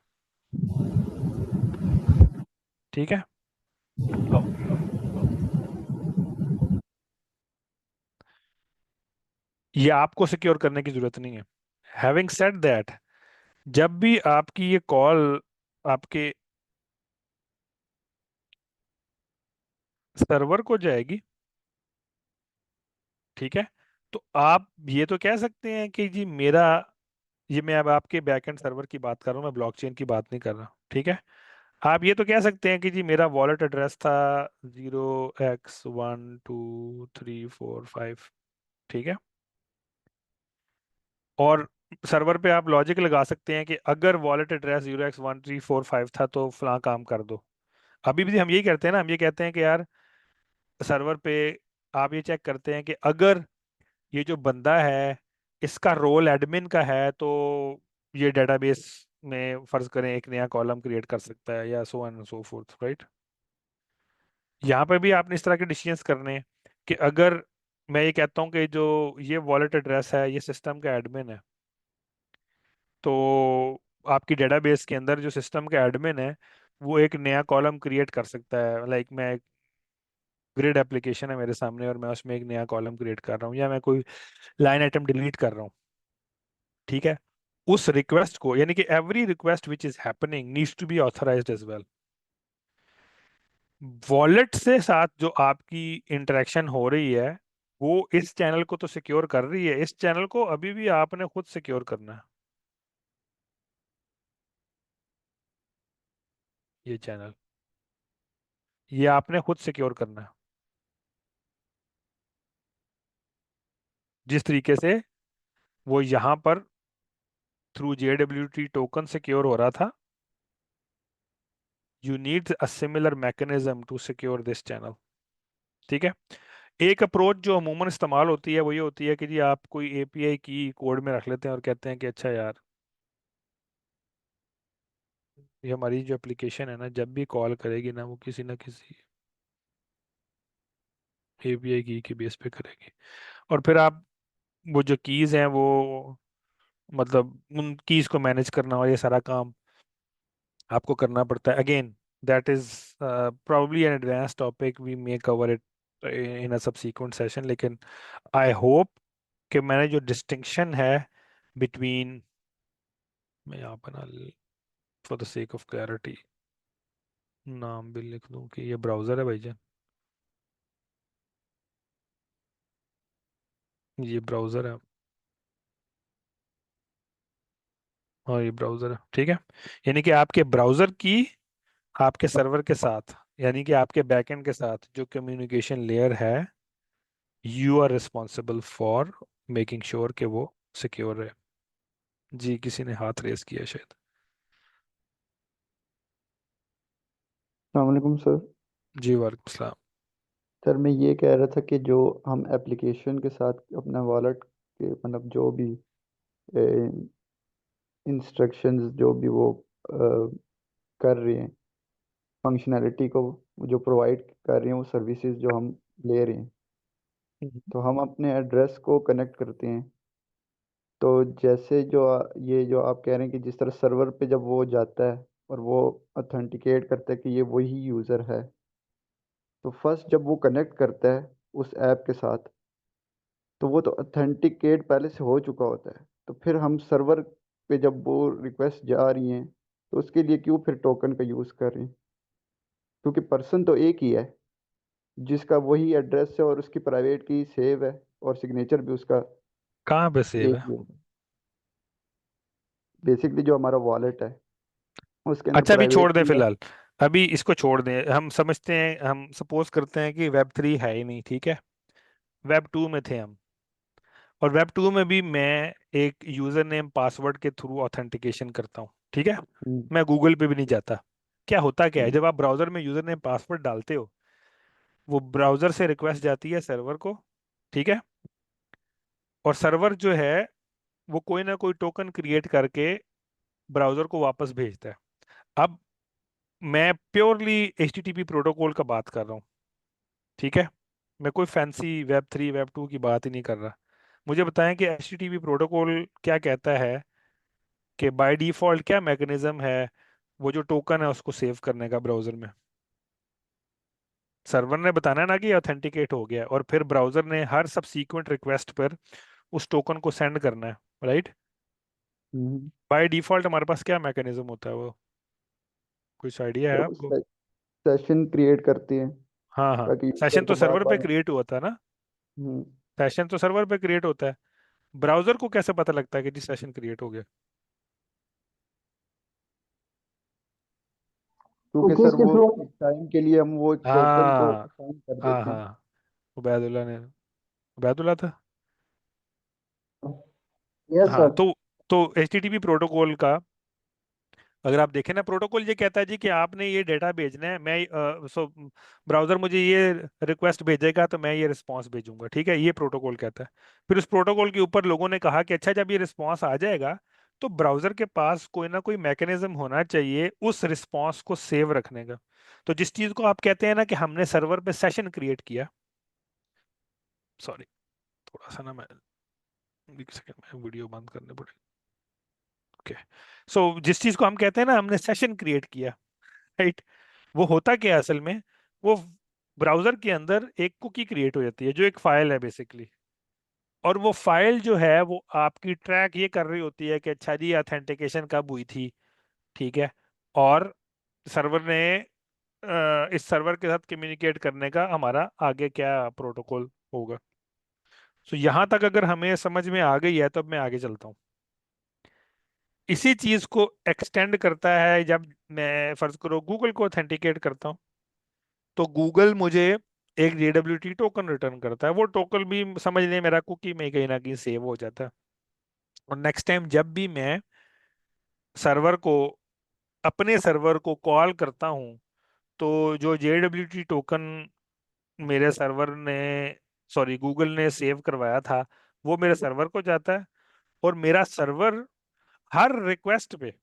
ठीक है। ये आपको सिक्योर करने की जरूरत नहीं है। हैविंग सेड दैट, जब भी आपकी ये कॉल आपके सर्वर को जाएगी, ठीक है, तो आप ये तो कह सकते हैं कि जी मेरा, ये मैं अब आपके बैकएंड सर्वर की बात कर रहा हूँ, मैं ब्लॉकचेन की बात नहीं कर रहा, ठीक है। आप ये तो कह सकते हैं कि जी मेरा वॉलेट एड्रेस था 0x1234 5, ठीक है। और सर्वर पे आप लॉजिक लगा सकते हैं कि अगर वॉलेट एड्रेस 0x1345 था तो फलां काम कर दो। अभी भी हम यही करते हैं ना, हम ये कहते हैं कि यार सर्वर पे आप ये चेक करते हैं कि अगर ये जो बंदा है इसका रोल एडमिन का है, तो ये डेटाबेस में फर्ज करें एक नया कॉलम क्रिएट कर सकता है, या so and so fourth, right. यहाँ पे भी आपने इस तरह के डिसीजंस करने हैं कि अगर मैं ये कहता हूँ कि जो ये वॉलेट एड्रेस है ये सिस्टम का एडमिन है, तो आपकी डेटाबेस के अंदर जो सिस्टम का एडमिन है वो एक नया कॉलम क्रिएट कर सकता है। लाइक मैं, ग्रिड एप्लीकेशन है मेरे सामने और मैं उसमें एक नया कॉलम क्रिएट कर रहा हूँ, या मैं कोई लाइन आइटम डिलीट कर रहा हूँ, ठीक है। उस रिक्वेस्ट को, यानी कि every request which is happening needs to be authorised as well. Wallet से साथ जो आपकी इंटरेक्शन हो रही है वो इस चैनल को तो सिक्योर कर रही है, इस चैनल को अभी भी आपने खुद सिक्योर करना है। ये चैनल, ये आपने खुद सिक्योर करना है, जिस तरीके से वो यहाँ पर थ्रू JWT टोकन सिक्योर हो रहा था। You need a similar mechanism to secure this channel, ठीक है। एक अप्रोच जो अमूमन इस्तेमाल होती है वो ये होती है कि जी आप कोई API की कोड में रख लेते हैं और कहते हैं कि अच्छा यार, ये हमारी जो एप्लीकेशन है ना, जब भी कॉल करेगी ना वो किसी ना किसी API की के बेस पे करेगी। और फिर आप वो जो कीज हैं वो, मतलब उन कीज को मैनेज करना और ये सारा काम आपको करना पड़ता है। Again that is probably an advanced topic, we may cover it in a subsequent session, लेकिन आई होप कि मैंने जो डिस्टिंक्शन है बिटवीन, मैं यहाँ पर ना, for the sake of clarity नाम भी लिख दूं कि ये ब्राउज़र है भाईजान, ये ब्राउज़र है और ये ब्राउज़र है, ठीक है। यानी कि आपके ब्राउज़र की आपके सर्वर के साथ, यानी कि आपके बैकएंड के साथ जो कम्युनिकेशन लेयर है you are responsible for making sure कि वो सिक्योर है। जी किसी ने हाथ रेस किया शायद। अस्सलाम सर। जी वालेकुम सलाम। सर मैं ये कह रहा था कि जो हम एप्लीकेशन के साथ अपना वॉलेट के मतलब जो भी इंस्ट्रक्शंस जो भी वो कर रहे हैं, फंक्शनैलिटी को जो प्रोवाइड कर रहे हैं, वो सर्विसेज जो हम ले रहे हैं, तो हम अपने एड्रेस को कनेक्ट करते हैं। तो जैसे ये जो आप कह रहे हैं कि जिस तरह सर्वर पे जब वो जाता है और वो ऑथेंटिकेट करता है कि ये वही यूज़र है, तो फर्स्ट जब वो कनेक्ट करता है उस ऐप के साथ, तो वो तो ऑथेंटिकेट पहले से हो चुका होता है। तो फिर हम सर्वर पे जब वो रिक्वेस्ट जा रही हैं, तो उसके लिए क्यों फिर टोकन का यूज़ कर रहे हैं? क्योंकि पर्सन तो एक ही है जिसका वही एड्रेस है और उसकी प्राइवेट की सेव है और सिग्नेचर भी उसका कहाँ पे सेव एक है? ही है। बेसिकली जो हमारा वॉलेट है उसके अंदर अच्छा अभी छोड़ प्राइवेट दें की है। फिलहाल, अभी इसको छोड़ दें। हम समझते हैं, हम सपोज करते हैं कि वेब 3 है ही नहीं, ठीक है, वेब 2 में थे हम, और वेब 2 में भी मैं एक यूजर नेम पासवर्ड के थ्रू ऑथेंटिकेशन करता हूँ, ठीक है। हम्म, मैं गूगल पे भी नहीं जाता। क्या होता क्या है, हम्म, जब आप ब्राउजर में यूजर नेम पासवर्ड डालते हो, वो ब्राउजर से रिक्वेस्ट जाती है सर्वर को, ठीक है, और सर्वर जो है वो कोई ना कोई टोकन क्रिएट करके ब्राउजर को वापस भेजता है। अब मैं प्योरली HTTP प्रोटोकॉल का बात कर रहा हूँ, ठीक है, मैं कोई फैंसी वेब 3 वेब 2 की बात ही नहीं कर रहा। मुझे बताएं कि HTTP प्रोटोकॉल क्या कहता है, कि बाय डिफॉल्ट क्या मैकेनिज्म है वो जो टोकन है उसको सेव करने का ब्राउजर में। सर्वर ने बताना है ना कि ऑथेंटिकेट हो गया, और फिर ब्राउजर ने हर सबसीक्वेंट रिक्वेस्ट पर उस टोकन को सेंड करना है, राइट। हम्म। बाय डिफॉल्ट हमारे पास क्या मैकेनिज्म होता है वो, कुछ आइडिया तो है वो आपको? सेशन क्रिएट करती है हाँ हाँ, ताकि सेशन यूजर तो को बार सर्वर पे बार। क्रिएट हुआ था ना, हम्म, सेशन तो सर्वर पे क्रिएट होता है। ब्राउजर को कैसे पता लगता है कि जी सेशन क्रिएट हो गया? क्योंकि कुकीज सर के वो थ्रू। एक टाइम के लिए हम वो एक टोकन को हाँ असाइन कर हाँ देते हैं। हाँ, उबैदुल्ला ने, उबैदुल्ला था। यस हाँ सर। तो HTTP प्रोटोकॉल का अगर आप देखें ना, प्रोटोकॉल ये कहता है जी कि आपने ये डेटा भेजना है, मैं सो ब्राउजर मुझे ये रिक्वेस्ट भेजेगा तो मैं ये रिस्पांस भेजूंगा, ठीक है, ये प्रोटोकॉल कहता है। फिर उस प्रोटोकॉल के ऊपर लोगों ने कहा कि अच्छा जब ये रिस्पांस आ जाएगा तो ब्राउजर के पास कोई ना कोई मैकेनिज्म होना चाहिए उस रिस्पांस को सेव रखने का। तो जिस चीज को आप कहते हैं ना कि हमने सर्वर पे सेशन क्रिएट किया, सॉरी थोड़ा सा ना, मैं एक सेकंड में वीडियो बंद करने पड़ेगी। ओके, सो जिस चीज को हम कहते हैं ना हमने सेशन क्रिएट किया, राइट, वो होता क्या है असल में, वो ब्राउजर के अंदर एक कुकी क्रिएट हो जाती है जो एक फाइल है बेसिकली, और वो फाइल जो है वो आपकी ट्रैक ये कर रही होती है कि अच्छा जी ऑथेंटिकेशन कब हुई थी, ठीक है, और सर्वर ने इस सर्वर के साथ कम्युनिकेट करने का हमारा आगे क्या प्रोटोकॉल होगा। तो यहाँ तक अगर हमें समझ में आ गई है तो अब मैं आगे चलता हूँ। इसी चीज को एक्सटेंड करता है जब मैं फर्ज करो गूगल को ऑथेंटिकेट करता हूँ, तो गूगल मुझे एक JWT टोकन रिटर्न करता है। वो टोकन भी समझ लें मेरा कुकी में कहीं ना कहीं सेव हो जाता है, और नेक्स्ट टाइम जब भी मैं सर्वर को अपने सर्वर को कॉल करता हूँ, तो जो JWT टोकन मेरे सर्वर ने, सॉरी गूगल ने सेव करवाया था, वो मेरे सर्वर को जाता है, और मेरा सर्वर हर रिक्वेस्ट पे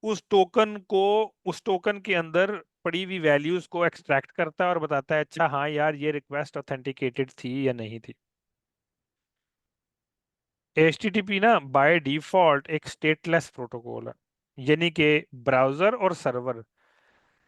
उस टोकन के अंदर पड़ी हुई वैल्यूज को एक्सट्रैक्ट करता है और बताता है अच्छा हाँ यार ये रिक्वेस्ट ऑथेंटिकेटेड थी या नहीं थी। HTTP ना बाय डिफॉल्ट एक स्टेटलेस प्रोटोकॉल है, यानी कि ब्राउजर और सर्वर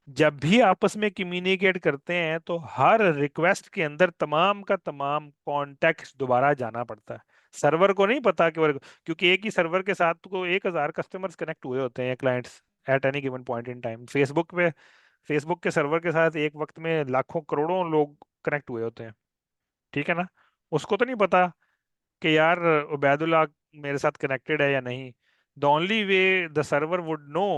जब भी आपस में कम्युनिकेट करते हैं तो हर रिक्वेस्ट के अंदर तमाम का तमाम कॉन्टेक्स्ट दोबारा जाना पड़ता है। सर्वर को नहीं पता कि क्योंकि एक ही सर्वर के साथ को 1,000 कस्टमर्स कनेक्ट हुए होते हैं, clients, at any given point in time. Facebook के सर्वर के साथ एक वक्त में लाखों करोड़ों लोग कनेक्ट हुए होते हैं, ठीक है ना। उसको तो नहीं पता कि यार उबैदुल्ला मेरे साथ कनेक्टेड है या नहीं। The only way the server would know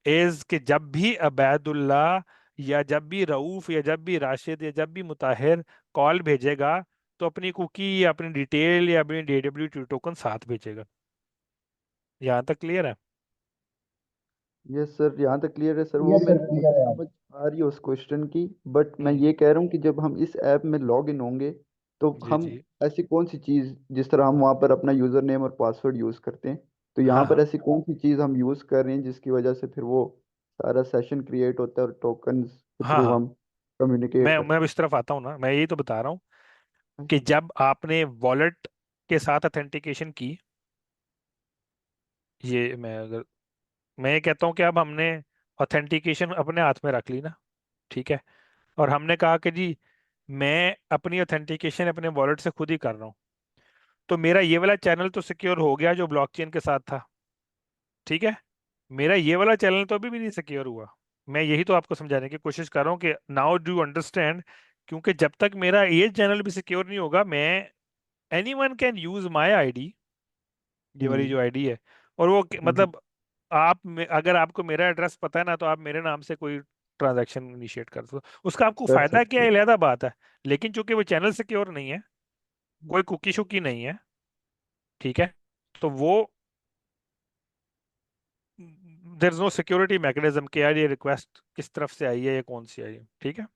is कि जब भी अबैदुल्ला या जब भी रऊफ या जब भी राशिद या जब भी मुताहिर कॉल भेजेगा तो अपनी कुकी या अपनी डिटेल या अपनी DWT टोकन साथ भेजेगा। यहाँ तक क्लियर है? यस सर, यहाँ तक क्लियर है सर। वो यस सर, मेरे को क्लियर है। समझ आ रही है उस क्वेश्चन की, बट मैं ये कह रहा हूँ कि जब हम इस ऐप में लॉग इन होंगे तो जी हम जी। ऐसी कौन सी चीज़, जिस तरह हम वहाँ पर अपना यूज़र नेम और पासवर्ड यूज़ करते हैं, तो यहाँ हाँ पर हाँ। ऐसी कौन सी चीज़ हम यूज़ कर रहे हैं जिसकी वजह से फिर वो सारा सेशन क्रिएट होता है और टोकन्स के हाँ थ्रू हाँ, हम कम्युनिकेट मैं करते अब इस तरफ आता हूँ ना, मैं यही तो बता रहा हूँ हैं। कि जब आपने वॉलेट के साथ अथेंटिकेशन की, ये मैं ये कहता हूँ कि अब हमने ऑथेंटिकेशन अपने हाथ में रख ली ना, ठीक है, और हमने कहा कि जी मैं अपनी ऑथेंटिकेशन अपने वॉलेट से खुद ही कर रहा हूँ, तो मेरा ये वाला चैनल तो सिक्योर हो गया जो ब्लॉकचेन के साथ था, ठीक है। मेरा ये वाला चैनल तो अभी भी नहीं सिक्योर हुआ। मैं यही तो आपको समझाने की कोशिश कर रहा हूँ कि नाउ डू अंडरस्टैंड, क्योंकि जब तक मेरा ये चैनल भी सिक्योर नहीं होगा, मैं anyone can use my ID, ये वाली जो आईडी है, और वो हम्म, मतलब अगर आपको मेरा एड्रेस पता है ना, तो आप मेरे नाम से कोई ट्रांजैक्शन इनिशिएट कर दो, उसका आपको कर फायदा क्या सकते है, हैं। अलहदा बात है। लेकिन चूंकि वो चैनल सिक्योर नहीं है, कोई कुकी शुकी नहीं है, ठीक है, तो वो there is no security mechanism कि यार ये रिक्वेस्ट किस तरफ से आई है या कौन सी आई है, ठीक है।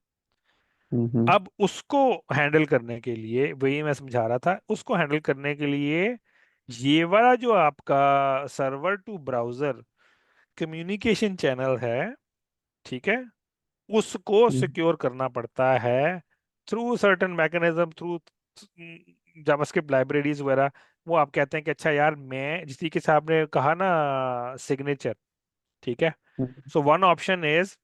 हम्म। अब उसको हैंडल करने के लिए, वही मैं समझा रहा था, उसको हैंडल करने के लिए ये वाला जो आपका server to browser communication channel है, ठीक है, उसको हम्म, सिक्योर करना पड़ता है through certain mechanism, through JavaScript libraries वगैरह। वो आप कहते हैं कि अच्छा यार, मैं जिस तरीके से आपने कहा ना सिग्नेचर, ठीक है, हम्म, सो वन ऑप्शन इज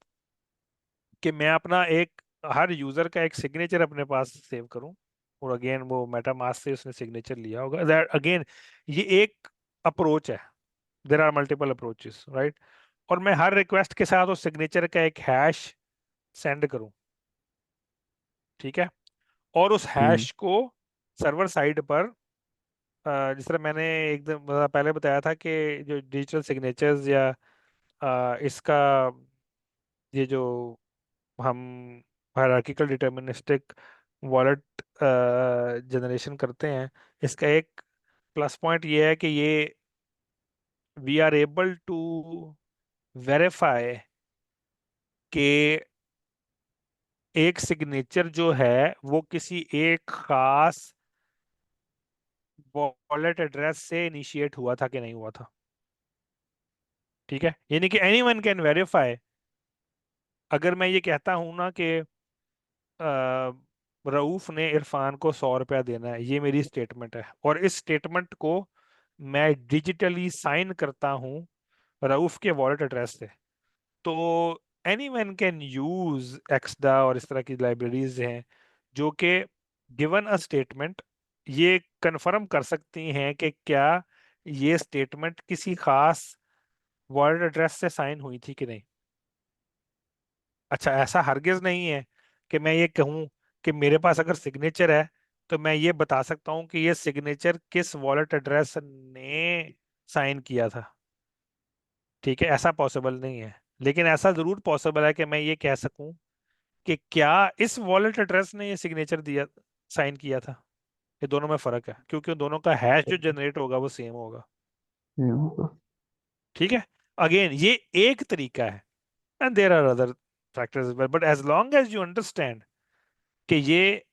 कि मैं अपना एक हर यूजर का एक सिग्नेचर अपने पास सेव करूं, और अगेन वो मेटामास्क से उसने सिग्नेचर लिया होगा, दैट अगेन ये एक अप्रोच है, there are multiple approaches, right. और मैं हर रिक्वेस्ट के साथ उस सिग्नेचर का एक हैश सेंड करूं, ठीक है, और उस हम्म, हैश को सर्वर साइड पर जिस तरह मैंने एकदम पहले बताया था कि जो डिजिटल सिग्नेचर्स या इसका ये जो हम हायरार्किकल डिटर्मिनिस्टिक वॉलेट जनरेशन करते हैं, इसका एक प्लस पॉइंट ये है कि ये we are able to verify कि एक सिग्नेचर जो है वो किसी एक खास वॉलेट एड्रेस से इनिशिएट हुआ था कि नहीं हुआ था, ठीक है। यानी कि एनी वन कैन वेरीफाई। अगर मैं ये कहता हूं ना कि रऊफ ने इरफान को 100 रुपया देना है, ये मेरी स्टेटमेंट है, और इस स्टेटमेंट को मैं डिजिटली साइन करता हूँ रऊफ के वॉलेट एड्रेस से, तो एनी वन कैन यूज एक्सडा और इस तरह की लाइब्रेरीज हैं जो कि गिवन अ स्टेटमेंट ये कंफर्म कर सकती हैं कि क्या ये स्टेटमेंट किसी खास वॉलेट एड्रेस से साइन हुई थी कि नहीं। अच्छा, ऐसा हरगिज नहीं है कि मैं ये कहूं कि मेरे पास अगर सिग्नेचर है तो मैं ये बता सकता हूं कि ये सिग्नेचर किस वॉलेट एड्रेस ने साइन किया था, ठीक है, ऐसा पॉसिबल नहीं है। लेकिन ऐसा जरूर पॉसिबल है कि मैं ये कह सकूं कि क्या इस वॉलेट एड्रेस ने ये सिग्नेचर दिया, साइन किया था। ये दोनों में फर्क है, क्योंकि उन दोनों का हैश जो जनरेट होगा वो सेम होगा, ये होगा। ठीक है। अगेन ये एक तरीका है, and there are other factors, but as long as you understand कि ये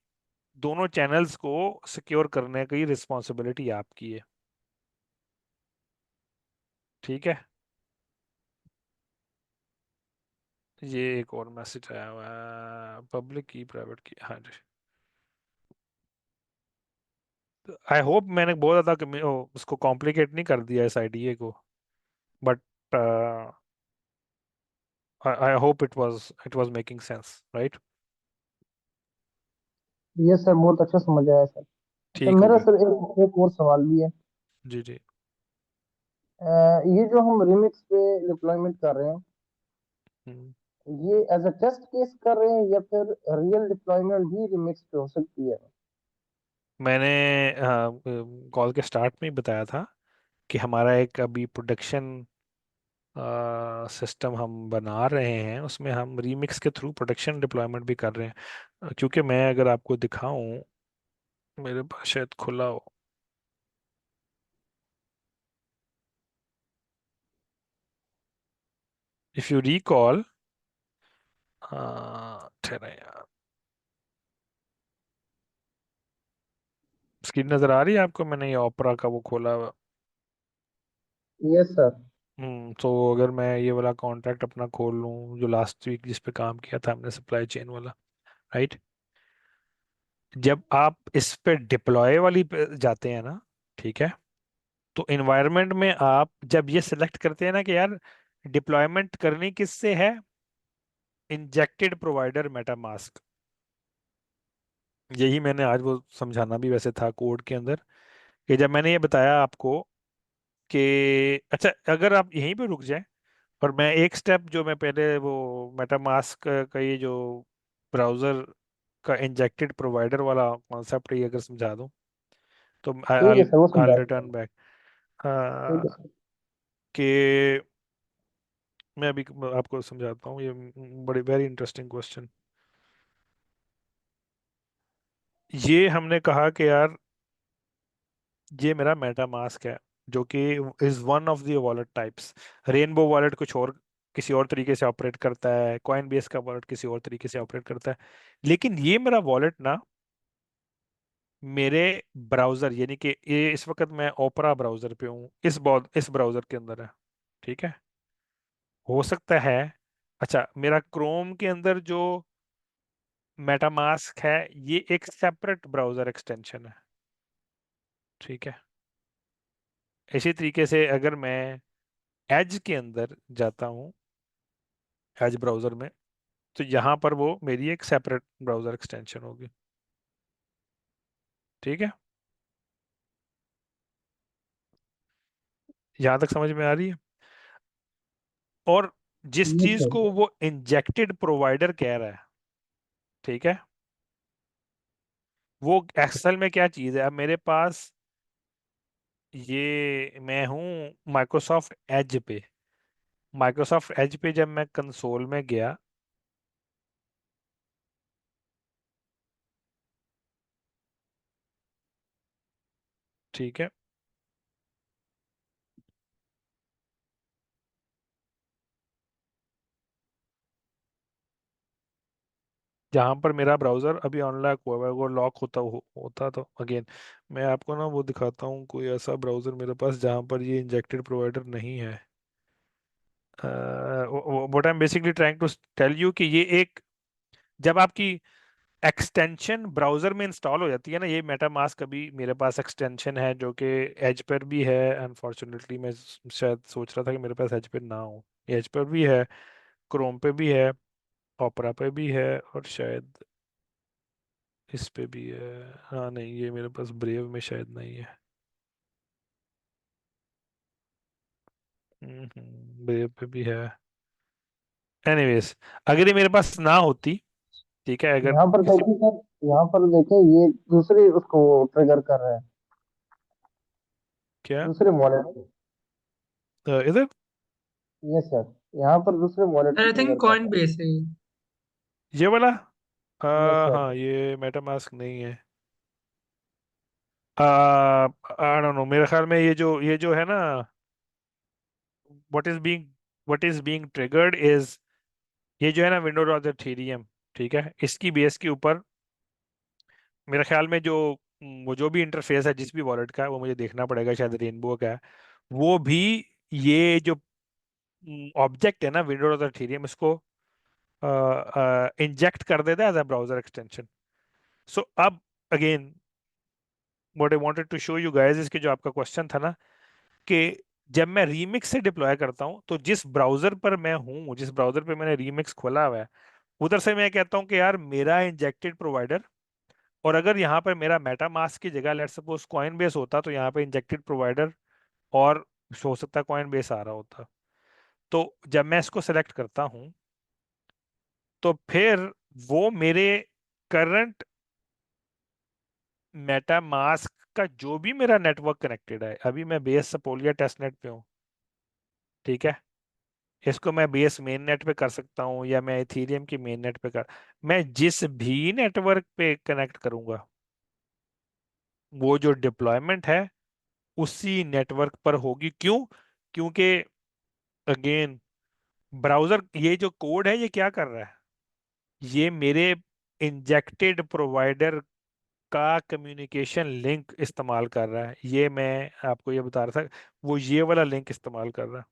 दोनों चैनल्स को सिक्योर करने की रिस्पॉन्सिबिलिटी आपकी है, ठीक है। ये एक और मैसेज आया हुआ है, पब्लिक की प्राइवेट की, हाँ जी। आई होप मैंने बहुत ज़्यादा उसको कॉम्प्लिकेट नहीं कर दिया इस आइडिया को, but I hope it was making sense, right. Yes sir, बहुत अच्छा समझ आया सर। अच्छा, ठीक हो मेरा गया। सर एक और सवाल भी है। जी जी। ये जो हम रिमिक्स पे डिप्लॉयमेंट कर रहे हैं, हम्म। ये एज अ टेस्ट केस कर रहे हैं या फिर रियल डिप्लॉयमेंट भी रिमिक्स पे हो सकती है? मैंने कॉल के स्टार्ट में ही बताया था कि हमारा एक अभी प्रोडक्शन सिस्टम हम बना रहे हैं उसमें हम रीमिक्स के थ्रू प्रोटेक्शन डिप्लॉयमेंट भी कर रहे हैं। क्योंकि मैं अगर आपको दिखाऊं, मेरे पास शायद खुला हो, इफ यू रिकॉल, ठहरा यार, स्क्रीन नजर आ रही है आपको? मैंने ये ओपरा का वो खोला हुआ। Yes sir. तो अगर मैं ये वाला कॉन्ट्रैक्ट अपना खोल लूँ जो लास्ट वीक जिस पे काम किया था हमने, सप्लाई चेन वाला, राइट? जब आप इस पे डिप्लॉय वाली पे जाते हैं ना, ठीक है, तो इन्वायरमेंट में आप जब ये सिलेक्ट करते हैं ना कि यार डिप्लॉयमेंट करनी किससे है, इंजेक्टेड प्रोवाइडर मेटामास्क, यही मैंने आज वो समझाना भी वैसे था कोड के अंदर, कि जब मैंने ये बताया आपको कि अच्छा अगर आप यहीं पे रुक जाएं और मैं एक स्टेप जो मैं पहले वो मेटामास्क का ये जो ब्राउजर का इंजेक्टेड प्रोवाइडर वाला कॉन्सेप्ट ये अगर समझा दूं तो ठीक है सर, वो आई समझा रिटर्न दीजिए। बैक ठीक है सर। कि मैं अभी आपको समझाता हूँ, ये बड़ी वेरी इंटरेस्टिंग क्वेश्चन। ये हमने कहा कि यार ये मेरा मेटा मास्क है जो कि is one of the wallet types. Rainbow wallet कुछ और किसी और तरीके से ऑपरेट करता है, कॉइन बेस का वॉलेट किसी और तरीके से ऑपरेट करता है, लेकिन ये मेरा वॉलेट ना मेरे ब्राउजर यानी कि ये इस वक्त मैं ओपरा ब्राउजर पे हूँ, इस ब्राउजर के अंदर है, ठीक है? हो सकता है, अच्छा मेरा क्रोम के अंदर जो मेटामास्क है ये एक सेपरेट ब्राउजर एक्सटेंशन है, ठीक है? इसी तरीके से अगर मैं एज के अंदर जाता हूँ, एज ब्राउजर में, तो यहाँ पर वो मेरी एक सेपरेट ब्राउजर एक्सटेंशन होगी, ठीक है? यहाँ तक समझ में आ रही है? और जिस यस चीज सर। को वो इंजेक्टेड प्रोवाइडर कह रहा है, ठीक है, वो एक्सेल में क्या चीज है? अब मेरे पास ये मैं हूँ माइक्रोसॉफ्ट एज पे, माइक्रोसॉफ्ट एज पे जब मैं कंसोल में गया, ठीक है, जहां पर मेरा ब्राउजर अभी अनलॉक हुआ है, वो लॉक होता तो अगेन मैं आपको ना वो दिखाता हूँ कोई ऐसा ब्राउजर मेरे पास जहां पर ये इंजेक्टेड प्रोवाइडर नहीं है। What I am basically trying to tell you कि ये एक, जब आपकी एक्सटेंशन ब्राउजर में इंस्टॉल हो जाती है ना, ये मेटामास्क अभी मेरे पास एक्सटेंशन है जो कि एज पर भी है, अनफॉर्चुनेटली मैं शायद सोच रहा था कि मेरे पास एज पर ना हो, एज पर भी है, क्रोम पे भी है, ओपरा पे भी है, और शायद इस पे भी है। हाँ नहीं, ये मेरे पास ब्रेव में शायद नहीं है। ब्रेव पे भी है। एनीवेज, अगर ये मेरे पास ना होती, ठीक है, अगर यहाँ पर किसी देखिए सर, यहाँ पर देखिए ये दूसरी उसको ट्रिगर कर रहे हैं, क्या दूसरे वॉलेट। इधर यस सर, यहाँ पर दूसरे वॉलेट सर को आई थिंक ट्रिगर कर कॉइन रहे बेस है ये। ये वाला, हैं। Yes sir. हाँ ये मेटामास्क नहीं है। आई डोंट नो, मेरे ख्याल में ये जो है ना, what is being what is being triggered is, ये जो है ना विंडो ब्राउज़र थीरियम, ठीक है, इसकी बेस के ऊपर मेरे ख्याल में जो वो जो भी इंटरफेस है जिस भी वॉलेट का है वो मुझे देखना पड़ेगा, शायद रेनबो का है, वो भी ये जो ऑब्जेक्ट है ना विंडो ब्राउज़र थीरियम, इसको इंजेक्ट कर देता है as a browser extension. So अब again what I wanted to show you guys, इसके जो आपका क्वेश्चन था ना कि जब मैं रीमिक्स से डिप्लॉय करता हूँ तो जिस ब्राउजर पर मैं हूँ, जिस ब्राउजर पे मैंने रीमिक्स खोला हुआ है, उधर से मैं कहता हूँ कि यार मेरा इंजेक्टेड प्रोवाइडर, और अगर यहाँ पर मेरा मेटा मास्क की जगह लेट्स सपोज कॉइन बेस होता तो यहाँ पे इंजेक्टेड प्रोवाइडर और हो सकता है कॉइन बेस आ रहा होता। तो जब मैं इसको सेलेक्ट करता हूँ तो फिर वो मेरे करंट मेटा मास्क का जो भी मेरा नेटवर्क कनेक्टेड है, अभी मैं बेस सपोलिया टेस्ट नेट पे हूँ, ठीक है, इसको मैं बेस मेन नेट पे कर सकता हूँ या मैं इथीरियम की मेन नेट पे कर, मैं जिस भी नेटवर्क पे कनेक्ट करूंगा वो जो डिप्लॉयमेंट है उसी नेटवर्क पर होगी। क्यों? क्योंकि अगेन ब्राउजर ये जो कोड है ये क्या कर रहा है, ये मेरे इंजेक्टेड प्रोवाइडर का कम्युनिकेशन लिंक इस्तेमाल कर रहा है। ये मैं आपको ये बता रहा था, वो ये वाला लिंक इस्तेमाल कर रहा है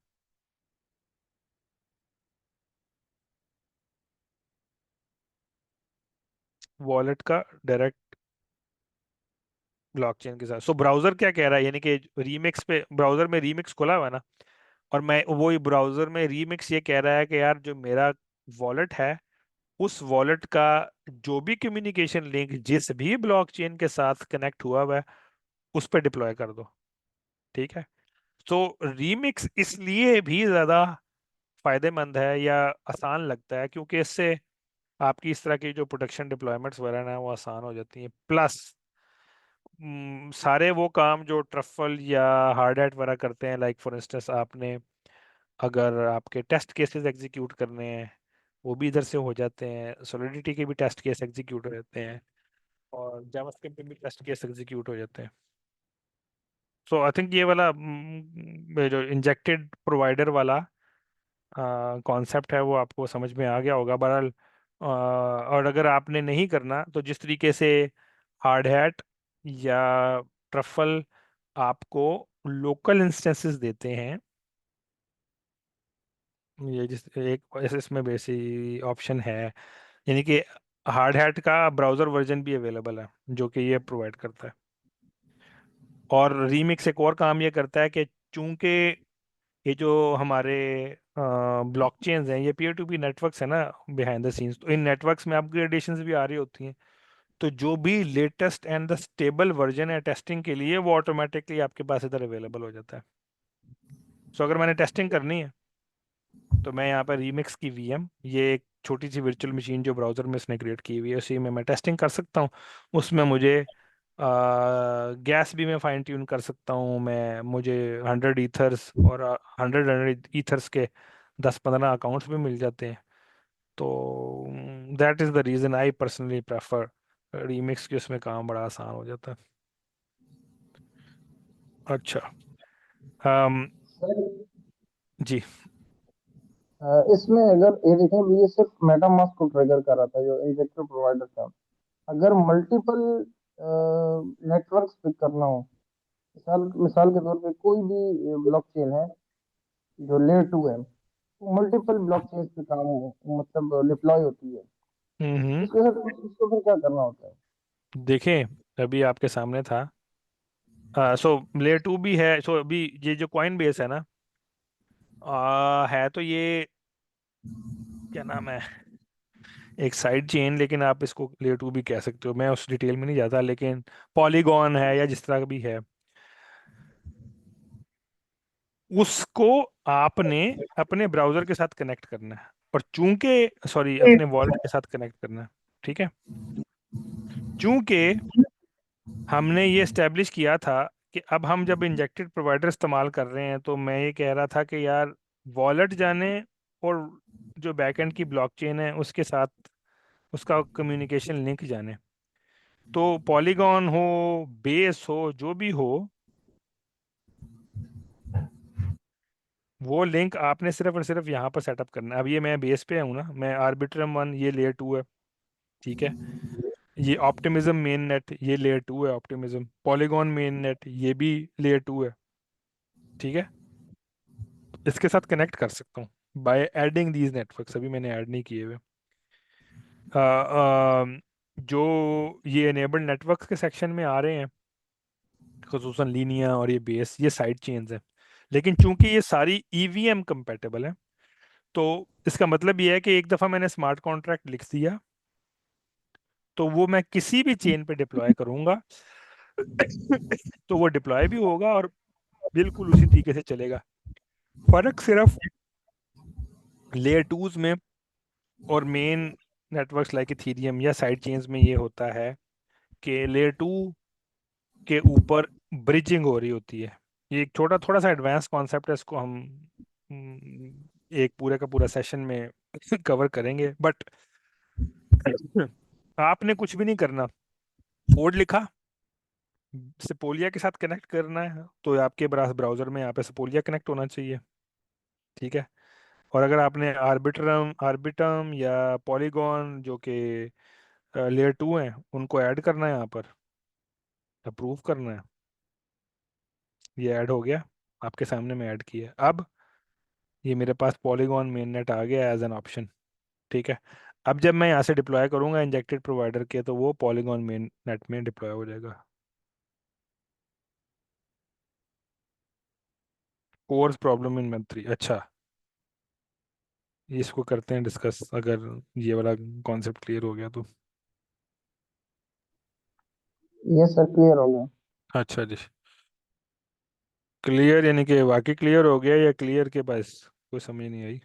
वॉलेट का डायरेक्ट ब्लॉकचेन के साथ। सो ब्राउजर क्या कह रहा है, यानी कि रीमिक्स पे ब्राउजर में रीमिक्स खोला हुआ है ना, और मैं वो ब्राउजर में रीमिक्स ये कह रहा है कि यार जो मेरा वॉलेट है उस वॉलेट का जो भी कम्युनिकेशन लिंक जिस भी ब्लॉकचेन के साथ कनेक्ट हुआ हुआ है उस पर डिप्लॉय कर दो। ठीक है। तो रीमिक्स इसलिए भी ज्यादा फायदेमंद है या आसान लगता है क्योंकि इससे आपकी इस तरह की जो प्रोडक्शन डिप्लॉयमेंट्स वगैरह ना वो आसान हो जाती हैं। प्लस सारे वो काम जो ट्रफल या हार्ड हैट वगैरह करते हैं, लाइक फॉर इंस्टेंस आपने अगर आपके टेस्ट केसेस एग्जीक्यूट करने हैं वो भी इधर से हो जाते हैं, सॉलिडिटी के भी टेस्ट केस एग्जीक्यूट हो जाते हैं और जावास्क्रिप्ट के भी टेस्ट केस एग्जीक्यूट हो जाते हैं। सो आई थिंक ये वाला जो इंजेक्टेड प्रोवाइडर वाला कॉन्सेप्ट है वो आपको समझ में आ गया होगा बहरहाल। और अगर आपने नहीं करना तो जिस तरीके से हार्ड हैट या ट्रफल आपको लोकल इंस्टेंसेस देते हैं, ये जिस एक इसमें बेसी ऑप्शन है, यानी कि हार्ड हैट का ब्राउज़र वर्जन भी अवेलेबल है जो कि ये प्रोवाइड करता है। और रीमिक्स एक और काम ये करता है कि चूंकि ये जो हमारे ब्लॉकचेन्स हैं ये पीयर टू पी नेटवर्क्स है ना बिहाइंड द सीन्स, तो इन नेटवर्क्स में अपग्रेडेशंस भी आ रही होती हैं। तो जो भी latest and the stable version है टेस्टिंग के लिए वो ऑटोमेटिकली आपके पास इधर अवेलेबल हो जाता है। सो अगर मैंने टेस्टिंग करनी है तो मैं यहाँ पर रीमिक्स की वीएम, ये एक छोटी सी वर्चुअल मशीन जो ब्राउज़र में इसने क्रिएट की हुई है उसी में मैं टेस्टिंग कर सकता हूँ। उसमें मुझे गैस भी मैं फाइन ट्यून कर सकता हूँ, मैं मुझे 100 ईथर्स और 100 ईथर्स के 10-15 अकाउंट्स भी मिल जाते हैं। तो that is the reason I personally prefer remix की, उसमें काम बड़ा आसान हो जाता है। अच्छा। um, सर जी। इसमें अगर ये देखें ये सिर्फ मेटामास्क को ट्रिगर कर रहा था जो इंजेक्टर प्रोवाइडर था। अगर मल्टीपल नेटवर्क्स पिक करना हो, मिसाल मिसाल के तौर पे कोई भी ब्लॉकचेन है जो लेयर 2 है, मल्टीपल ब्लॉकचेन पे काम हो मतलब डिप्लॉय होती है, हम्म। उसके साथ उसको फिर क्या करना होता है? देखें अभी आपके सामने था। सो लेयर 2 भी है। सो अभी ये जो कॉइन बेस है ना, है तो ये क्या नाम है, एक साइड चेन, लेकिन आप इसको लेयर 2 भी कह सकते हो, मैं उस डिटेल में नहीं जाता, लेकिन पॉलीगॉन है या जिस तरह का भी है उसको आपने अपने ब्राउजर के साथ कनेक्ट करना है और चूंकि सॉरी अपने वॉलेट के साथ कनेक्ट करना है। ठीक है। चूंकि हमने ये इस्टेब्लिश किया था कि अब हम जब इंजेक्टेड प्रोवाइडर इस्तेमाल कर रहे हैं तो मैं ये कह रहा था कि यार वॉलेट जाने और जो बैकएंड की ब्लॉकचेन है उसके साथ उसका कम्युनिकेशन लिंक जाने। तो पॉलीगॉन हो, बेस हो, जो भी हो, वो लिंक आपने सिर्फ और सिर्फ यहाँ पर सेटअप करना है। अब ये मैं बेस पे हूँ ना, मैं आर्बिट्रम 1 ये लेयर 2 है। ठीक है। ये ऑप्टिमिज्म मेन नेट ये लेयर 2 है, ऑप्टिमिज्म पॉलीगॉन मेन नेट ये भी लेयर 2 है। ठीक है। इसके साथ कनेक्ट कर सकता हूँ बाय एडिंग दीज नेटवर्क्स, अभी मैंने ऐड नहीं किए हुए। अ, जो ये एनेबल्ड नेटवर्क्स के सेक्शन में आ रहे हैं खसूसन लीनिया और ये बेस ये साइड चेन्स हैं, लेकिन चूंकि ये सारी ईवीएम कंपेटेबल है तो इसका मतलब ये है कि एक दफ़ा मैंने स्मार्ट कॉन्ट्रैक्ट लिख दिया तो वो मैं किसी भी चेन पे डिप्लॉय करूंगा तो वो डिप्लॉय भी होगा और बिल्कुल उसी तरीके से चलेगा। फर्क सिर्फ लेयर 2s में और मेन नेटवर्क्स लाइक इथीरियम या साइड चेन्स में ये होता है कि लेयर 2 के ऊपर ब्रिजिंग हो रही होती है। ये एक छोटा थोड़ा सा एडवांस कॉन्सेप्ट है, इसको हम एक पूरे का पूरा सेशन में कवर करेंगे, बट आपने कुछ भी नहीं करना। कोड लिखा, सेपोलिया के साथ कनेक्ट करना है, तो आपके ब्राउजर में यहाँ पे सेपोलिया कनेक्ट होना चाहिए। ठीक है। और अगर आपने आर्बिट्रम आर्बिटम या पॉलीगॉन जो कि लेयर 2 हैं उनको ऐड करना है, यहाँ पर अप्रूव करना है। ये ऐड हो गया, आपके सामने में ऐड किया। अब ये मेरे पास पॉलीगॉन मेन नेट आ गया एज एन ऑप्शन। ठीक है। अब जब मैं यहाँ से डिप्लॉय करूंगा इंजेक्टेड प्रोवाइडर के, तो वो पॉलीगॉन मेन नेट में डिप्लॉय हो जाएगा। कोर्स प्रॉब्लम इन वेब 3, अच्छा इसको करते हैं डिस्कस, अगर ये वाला कॉन्सेप्ट क्लियर हो गया तो। यस सर, क्लियर हो गया। अच्छा जी, क्लियर यानी कि वाकई क्लियर हो गया, या क्लियर के पास कोई समझ नहीं आई?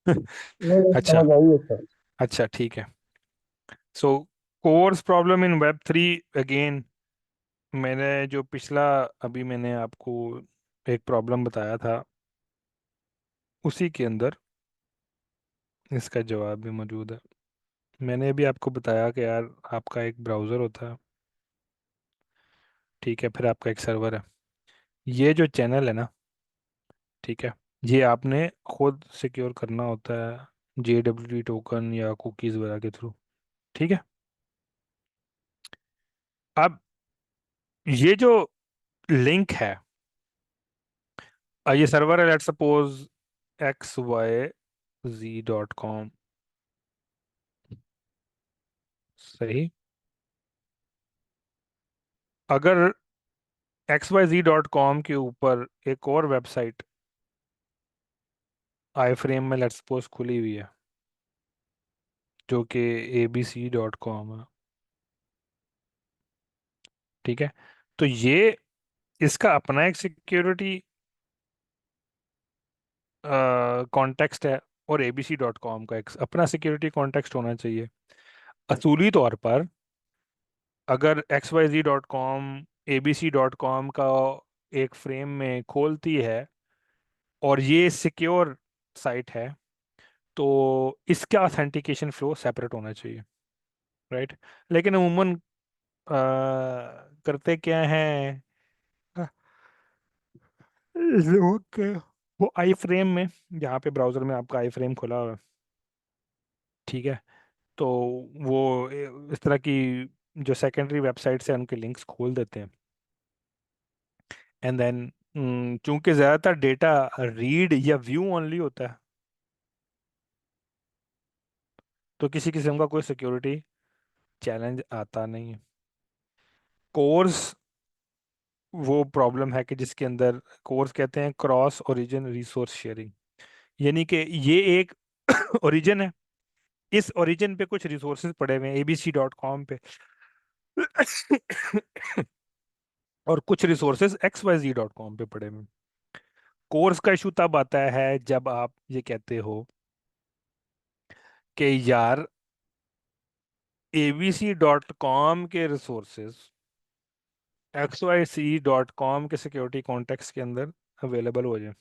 नहीं नहीं, अच्छा, समझ आई है सर। अच्छा ठीक है। सो course problem in web 3, again मैंने जो पिछला, अभी मैंने आपको एक प्रॉब्लम बताया था, उसी के अंदर इसका जवाब भी मौजूद है। मैंने अभी आपको बताया कि यार आपका एक ब्राउज़र होता है, ठीक है, फिर आपका एक सर्वर है। ये जो चैनल है ना, ठीक है, ये आपने खुद सिक्योर करना होता है JWT टोकन या कुकीज़ वगैरह के थ्रू। ठीक है। अब ये जो लिंक है, ये सर्वर है, लेट्स सपोज xyz.com, सही। अगर xyz.com के ऊपर एक और वेबसाइट आई फ्रेम में लेट्स सपोज खुली हुई है, जो कि abc.com है, ठीक है, तो ये इसका अपना एक सिक्योरिटी कॉन्टेक्स्ट है, और abc.com का एक अपना सिक्योरिटी कॉन्टेक्स्ट होना चाहिए। असूली तौर पर अगर xyz.com abc.com का एक फ्रेम में खोलती है और ये सिक्योर साइट है, तो इसका ऑथेंटिकेशन फ्लो सेपरेट होना चाहिए, राइट। लेकिन अमूमन करते क्या हैं लोग, वो आई फ्रेम में, जहाँ पे ब्राउजर में आपका आई फ्रेम खुला हुआ है, ठीक है, तो वो इस तरह की जो सेकेंडरी वेबसाइट्स हैं उनके लिंक्स खोल देते हैं। एंड देन चूंकि ज़्यादातर डेटा रीड या व्यू ओनली होता है, तो किसी किस्म का कोई सिक्योरिटी चैलेंज आता नहीं है। कोर्स वो प्रॉब्लम है कि जिसके अंदर कोर्स कहते हैं क्रॉस ओरिजिन रिसोर्स शेयरिंग, यानी कि ये एक ओरिजिन है, इस ओरिजिन पे कुछ रिसोर्सेज पड़े हुए हैं abc.com पे और कुछ रिसोर्सेज xyz.com पे पड़े हुए हैं। कोर्स का इशू तब आता है जब आप ये कहते हो कि यार abc.com के रिसोर्सेज xyz.com के सिक्योरिटी कॉन्टेक्स्ट के अंदर अवेलेबल हो जाए।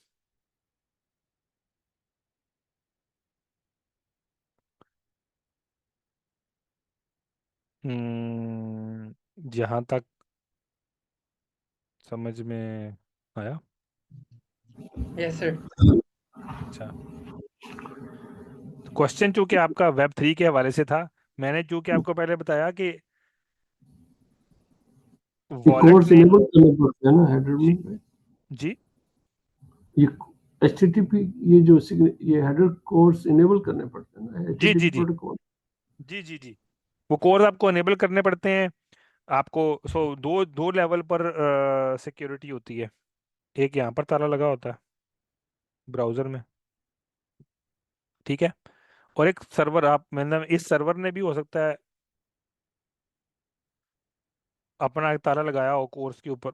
जहाँ तक समझ में आया। Yes, sir. अच्छा, क्वेश्चन चूंकि आपका वेब 3 के हवाले से था, मैंने चूंकि आपको पहले बताया कि ये वॉलेट कोर्स ने, इनेबल करने पड़ते हैं ना हेडर जी में। जी ये HTTP, ये जो ये हेडर कोर्स इनेबल करने पड़ते हैं ना जी जी HTTP जी प्रोटोकॉल। जी जी जी, वो कोर्स आपको अनेबल करने पड़ते हैं आपको। सो दो दो लेवल पर सिक्योरिटी होती है। एक यहाँ पर ताला लगा होता है ब्राउजर में, ठीक है, और एक सर्वर, आप मतलब इस सर्वर ने भी हो सकता है अपना एक ताला लगाया हो कोर्स के ऊपर,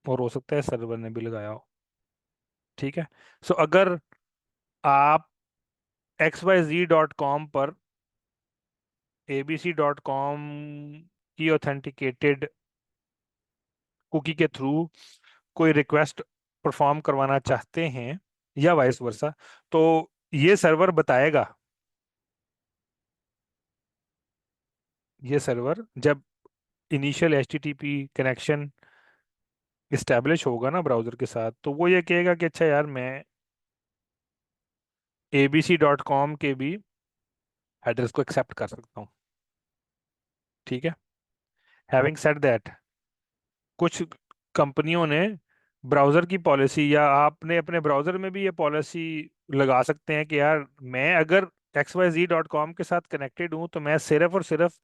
और हो सकता है सर्वर ने भी लगाया हो, ठीक है। सो अगर आप xyz.com पर abc.com की ऑथेंटिकेटेड कुकी के थ्रू कोई रिक्वेस्ट परफॉर्म करवाना चाहते हैं, या वाइस वर्सा। तो ये सर्वर बताएगा, ये सर्वर जब इनिशियल HTTP कनेक्शन इस्टेब्लिश होगा ना ब्राउजर के साथ, तो वो ये कहेगा कि अच्छा यार मैं abc.com के भी एड्रेस को एक्सेप्ट कर सकता हूँ। ठीक है। हैविंग सेड दैट, कुछ कंपनियों ने ब्राउजर की पॉलिसी, या आपने अपने ब्राउजर में भी ये पॉलिसी लगा सकते हैं कि यार मैं अगर xyz.com के साथ कनेक्टेड हूं तो मैं सिर्फ और सिर्फ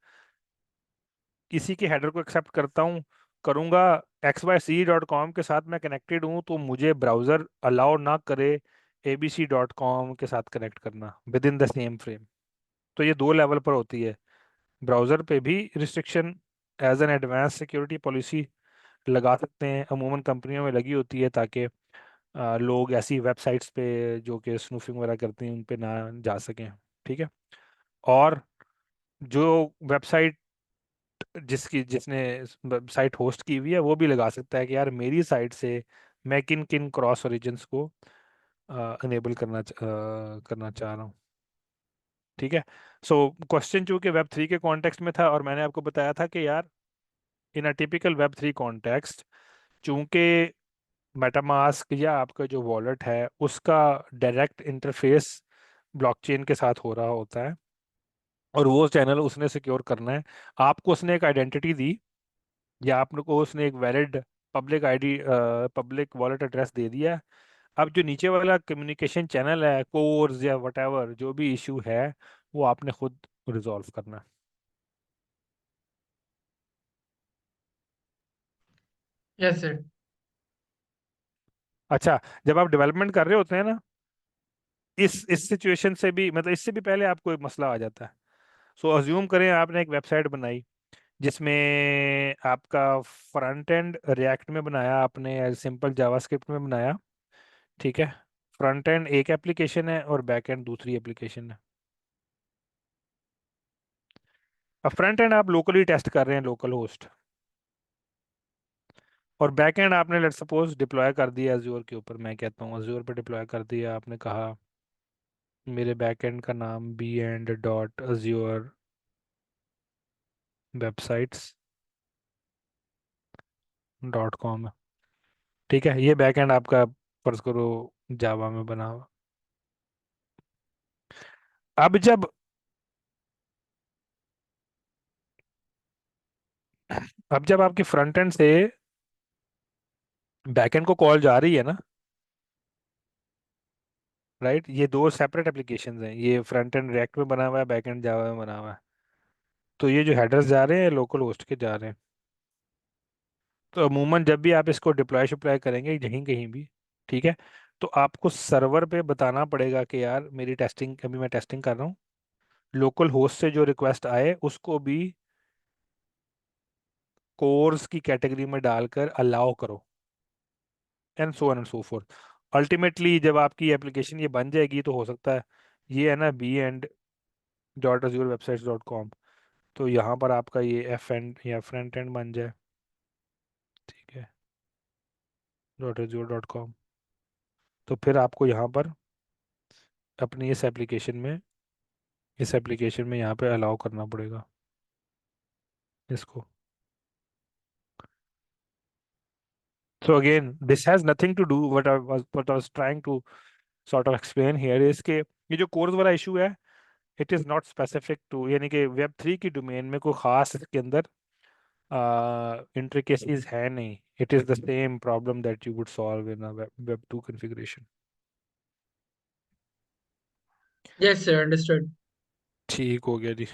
किसी के हेडर को एक्सेप्ट करता हूं, करूंगा। xyz.com के साथ मैं कनेक्टेड हूं तो मुझे ब्राउजर अलाउ ना करे abc.com के साथ कनेक्ट करना with in the same frame. तो ये दो लेवल पर होती है। ब्राउजर पे भी restriction as an advance security policy लगा सकते हैं, अमूमन कंपनियों में लगी होती है, ताकि लोग ऐसी वेबसाइट्स पे जो कि स्नूफिंग वगैरह करती हैं उन पे ना जा सकें। ठीक है। और जो वेबसाइट जिसकी जिसने वेबसाइट होस्ट की हुई है वो भी लगा सकता है कि यार मेरी साइट से मैं किन किन क्रॉस ओरिजिन्स को अनेबल करना चाह रहा हूँ। ठीक है। सो क्वेश्चन चूंकि वेब 3 के कॉन्टेक्स्ट में था, और मैंने आपको बताया था कि यार इन अ टिपिकल वेब 3 कॉन्टेक्स्ट, चूंकि मेटामास्क या आपका जो वॉलेट है उसका डायरेक्ट इंटरफेस ब्लॉकचेन के साथ हो रहा होता है, और वो चैनल उसने सिक्योर करना है। आपको उसने एक आइडेंटिटी दी, या आपको उसने एक valid public ID, public wallet address दे दिया। अब जो नीचे वाला कम्युनिकेशन चैनल है, कोर्स या वटेवर जो भी इशू है, वो आपने खुद रिजॉल्व करना है। Yes sir. अच्छा, जब आप डेवलपमेंट कर रहे होते हैं ना, इस सिचुएशन से भी, मतलब इससे भी पहले आपको एक मसला आ जाता है। सो अज्यूम करें आपने एक वेबसाइट बनाई जिसमें आपका फ्रंट एंड रिएक्ट में बनाया आपने, सिंपल जावास्क्रिप्ट में बनाया। ठीक है। फ्रंट एंड एक एप्लीकेशन है और बैक एंड दूसरी एप्लीकेशन है। अब फ्रंट एंड आप लोकली टेस्ट कर रहे हैं, लोकल होस्ट, और बैक एंड आपने लेट सपोज डिप्लॉय कर दिया अज्योर के ऊपर। मैं कहता हूँ अज्योर पे डिप्लॉय कर दिया, आपने कहा मेरे बैक एंड का नाम bend.azure websites.com है। ठीक है। ये बैक एंड आपका फर्ज करो जावा में बना हुआ। अब जब आपके फ्रंट एंड से बैक एंड को कॉल जा रही है ना, राइट, ये दो सेपरेट एप्लीकेशंस हैं, ये फ्रंट एंड रिएक्ट में बना हुआ है, बैक एंड जावा में बना हुआ है। तो ये जो हेडर्स जा रहे हैं लोकल होस्ट के जा रहे हैं। तो अमूमन जब भी आप इसको डिप्लॉय शिप्लॉय करेंगे कहीं कहीं भी, ठीक है, तो आपको सर्वर पे बताना पड़ेगा कि यार मेरी टेस्टिंग, अभी मैं टेस्टिंग कर रहा हूँ, लोकल होस्ट से जो रिक्वेस्ट आए उसको भी कोर्स की कैटेगरी में डालकर अलाउ करो, and so on and so fourth. Ultimately जब आपकी एप्लीकेशन ये बन जाएगी तो हो सकता है ये है ना bend.azurewebsites.com, तो यहाँ पर आपका ये एफ एंड या फ्रंट एंड बन जाए। ठीक है। .azure.com, तो फिर आपको यहाँ पर अपनी इस एप्लीकेशन में यहाँ पे अलाउ करना पड़ेगा इसको। So again, this has nothing to do, what I was trying to sort of explain here is कि ये जो कोर्स वाला इशू है, it is not specific to, यानी कि वेब 3 की डोमेन में कोई खास इसके अंदर इंट्रिकेसीज है नहीं। It is the same problem that you would solve in a web 2 configuration. Yes sir, understood. ठीक हो गया जी।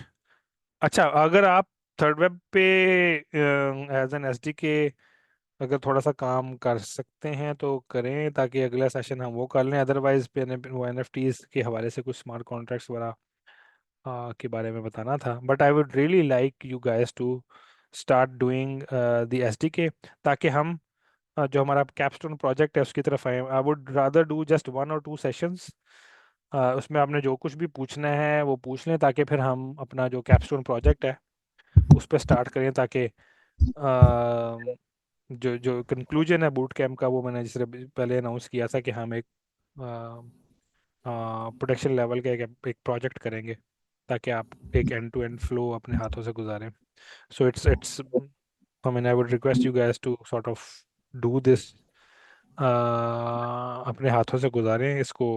अच्छा, अगर आप थर्ड वेब पे एज एन एसडीके अगर थोड़ा सा काम कर सकते हैं तो करें, ताकि अगला सेशन हम वो कर लें। अदरवाइज पे वो एनएफटीज के हवाले से कुछ स्मार्ट कॉन्ट्रैक्ट्स वगैरह के बारे में बताना था। But I would really like you guys to start doing the SDK, ताकि हम जो हमारा कैपस्टोन प्रोजेक्ट है उसकी तरफ आए। I would rather do just 1 or 2 sessions, उसमें आपने जो कुछ भी पूछना है वो पूछ लें, ताकि फिर हम अपना जो कैपस्टोन प्रोजेक्ट है उस पर स्टार्ट करें, ताकि जो जो कंक्लूजन है बूट कैम्प का वो मैंने जिस पहले अनाउंस किया था कि हम एक प्रोडक्शन लेवल का एक प्रोजेक्ट करेंगे, ताकि आप एक एंड टू एंड फ्लो अपने हाथों से गुजारें. So it's I mean, I would request you guys to sort of do this. अपने हाथों से गुजारें इसको.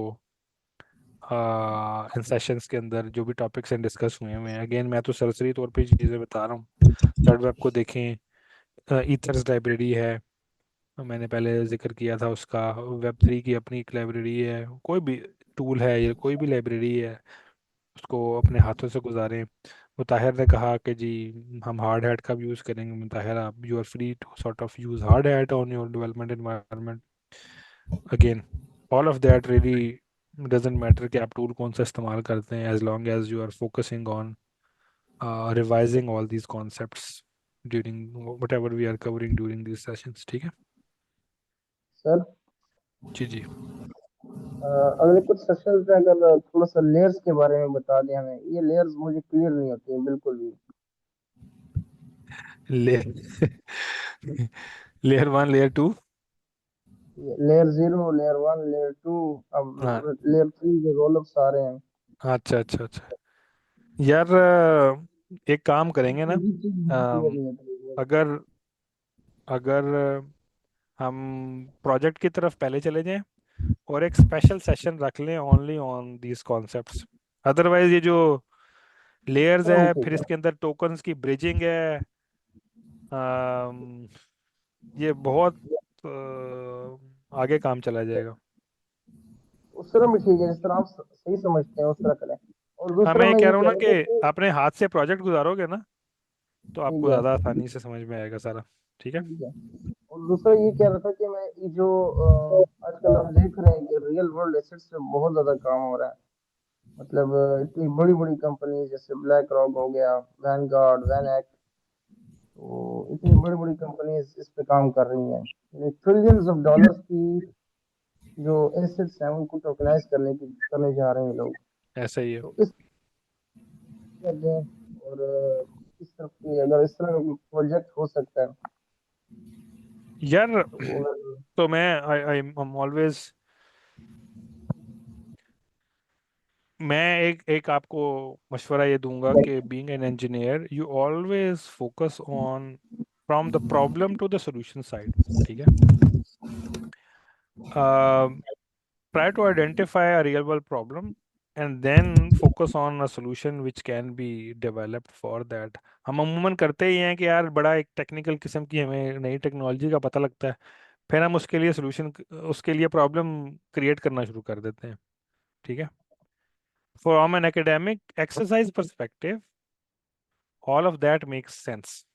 इन सेशंस के अंदर जो भी टॉपिक्स एंड डिस्कस हुए हुए हैं, अगेन मैं तो सरसरी तौर पे चीज़ें बता रहा हूँ. थर्ड वेब को देखें, ईथर्स लाइब्रेरी है, मैंने पहले जिक्र किया था उसका. वेब 3 की अपनी एक लाइब्रेरी है. कोई भी टूल है या कोई भी लाइब्रेरी है, उसको अपने हाथों से गुजारें. मुताहिर ने कहा कि जी हम हार्ड हैट का भी यूज़ करेंगे. मुताहिर, आप you are free to sort of use hard hat on your development environment. Again, all of that really doesn't matter कि आप टूल कौन सा इस्तेमाल करते हैं, as long as you are focusing on revising all these concepts during whatever we are covering during these sessions. ठीक है sir जी. जी, अगले कुछ सेशंस में अगर थोड़ा सा लेयर्स के बारे में बता दें हमें, ये लेयर्स मुझे क्लियर नहीं होती हैं बिल्कुल भी. Layer layer 1, layer 2. Layer 0, layer 1, layer 2, हाँ, अब लेयर 3 के रोल अप्स आ रहे हैं. अच्छा अच्छा अच्छा. यार एक काम करेंगे ना. ये चीज मुझे क्लियर अम, नहीं होती. अगर अगर हम प्रोजेक्ट की तरफ पहले चले जाएं और एक स्पेशल सेशन रख लें only on these concepts. Otherwise ये जो लेयर्स काम है, ठीक फिर है. इसके अंदर टोकन्स की ब्रिजिंग है, अम, ये बहुत आगे काम चला जाएगा. उस तरह भी ठीक है, जिस तरह आप सही समझते हैं उस तरह करें. और हाँ, दूसरा मैं ये मैं कह ये रहा हूँ कह ना रहा था कि कि अपने हाथ से प्रोजेक्ट गुजारोगे ना, तो ठीक आपको है, ज़्यादा आसानी से समझ में आएगा सारा. ठीक है. ठीक है. और दूसरा ये कह रहा था कि मैं ये जो आजकल हम देख रहे हैं कि रियल वर्ल्ड एसेट्स पे बहुत ज्यादा काम हो रहा है. मतलब इतनी बड़ी बड़ी कंपनी जैसे ब्लैक रॉक हो गया, वैनगार्ड, वैनएक, तो इतनी बड़ी बड़ी कंपनीज इस पे काम कर रही हैं. ट्रिलियंस ऑफ डॉलर्स की जो एसेट्स हैं उनको टोकनाइज करने जा रहे हैं लोग. ऐसा ही है. तो इस करते हैं. और इस तरफ की अगर इस तरह का प्रोजेक्ट हो सकता है यार तो तो मैं आई एम ऑलवेज, मैं एक आपको मशवरा ये दूंगा कि being an engineer you always focus on from the problem to the solution side. ठीक है. Try to identify a real world problem and then focus on a solution which can be developed for that. हम अमूमन करते ही हैं कि यार बड़ा एक टेक्निकल किस्म की हमें नई टेक्नोलॉजी का पता लगता है, फिर हम उसके लिए सोल्यूशन, उसके लिए प्रॉब्लम क्रिएट करना शुरू कर देते हैं. ठीक है. From an academic exercise perspective all of that makes sense.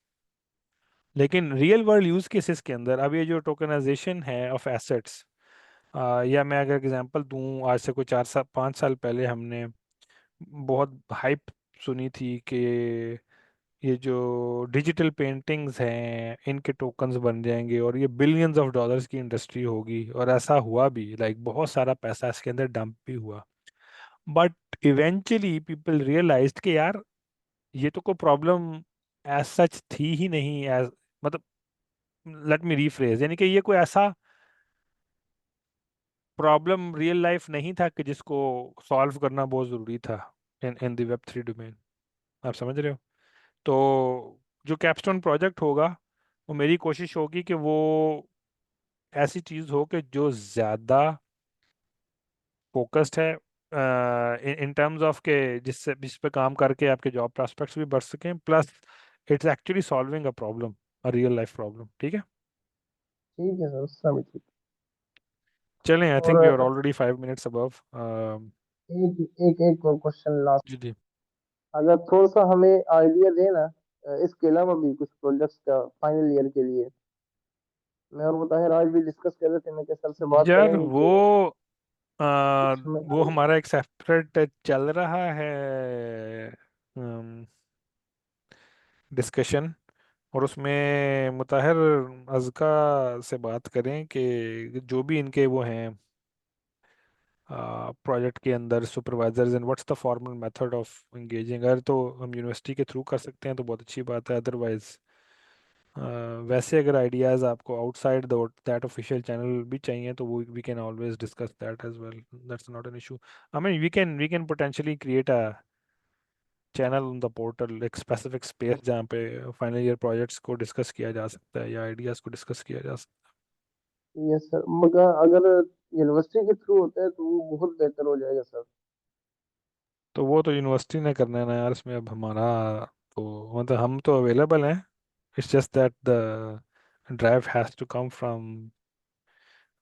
लेकिन रियल वर्ल्ड यूज केसेस के अंदर अब ये जो टोकनाइजेशन है ऑफ एसेट्स, या मैं अगर एग्जांपल दूं, आज से कोई 4 5 साल पहले हमने बहुत हाइप सुनी थी कि ये जो डिजिटल पेंटिंग्स हैं इनके टोकन्स बन जाएंगे और ये बिलियंस ऑफ डॉलर्स की इंडस्ट्री होगी. और ऐसा हुआ भी, लाइक बहुत सारा पैसा इसके अंदर डंप भी हुआ. बट इवेंचुअली पीपल रियलाइज्ड कि यार ये तो कोई प्रॉब्लम एज सच थी ही नहीं. एज मतलब, लेट मी रीफ्रेज, यानी कि ये कोई ऐसा प्रॉब्लम रियल लाइफ नहीं था कि जिसको सॉल्व करना बहुत ज़रूरी था इन इन द वेब 3 डोमेन. आप समझ रहे हो? तो जो कैपस्टोन प्रोजेक्ट होगा, वो मेरी कोशिश होगी कि वो ऐसी चीज़ हो कि जो ज़्यादा फोकस्ड है इन टर्म्स ऑफ के जिससे जिस पे काम करके आपके जॉब प्रॉस्पेक्ट्स भी बढ़ सकें, plus it's actually solving a problem, a real life problem. ठीक है. ठीक है सर, उस तरह भी ठीक. चलें, आई और think we are already 5 minutes above. एक एक एक और क्वेश्चन लास्ट. जी जी. अगर थोड़ा सा हमें आइडिया देना इसके अलावा भी कुछ प्रोजेक्ट्स का फाइनल ईयर के लिए. मैं और मुताहिर आज भी डिस्कस कर रहे थे, मैं क्या सर से बात यार करेंगे कि आ, कुछ हमें वो हमारा एक सेपरेट चल रहा है डिस्कशन, और उसमें मुताहिर अज़का से बात करें कि जो भी इनके वो हैं प्रोजेक्ट के अंदर supervisors, and what's the formal method of engaging. अगर तो हम यूनिवर्सिटी के थ्रू कर सकते हैं तो बहुत अच्छी बात है. अदरवाइज वैसे अगर आइडियाज आपको आउटसाइड दैट ऑफिशियल चैनल भी चाहिए तो वो we can always discuss that as well, that's not an issue. I mean we can potentially create a channel on the portal, एक स्पेसिफिक स्पेस जहाँ पे फाइनल ईयर प्रोजेक्ट्स को discuss किया जा सकता है या आइडियाज को डिस्कस किया जा सकता यस सर, मगर अगर यूनिवर्सिटी के थ्रू होता है तो वो बहुत बेहतर हो जाएगा सर। है। तो वो तो यूनिवर्सिटी ने करना है ना यार, इसमें अब हमारा तो मतलब हम तो अवेलेबल हैं, it's just that the drive has to come from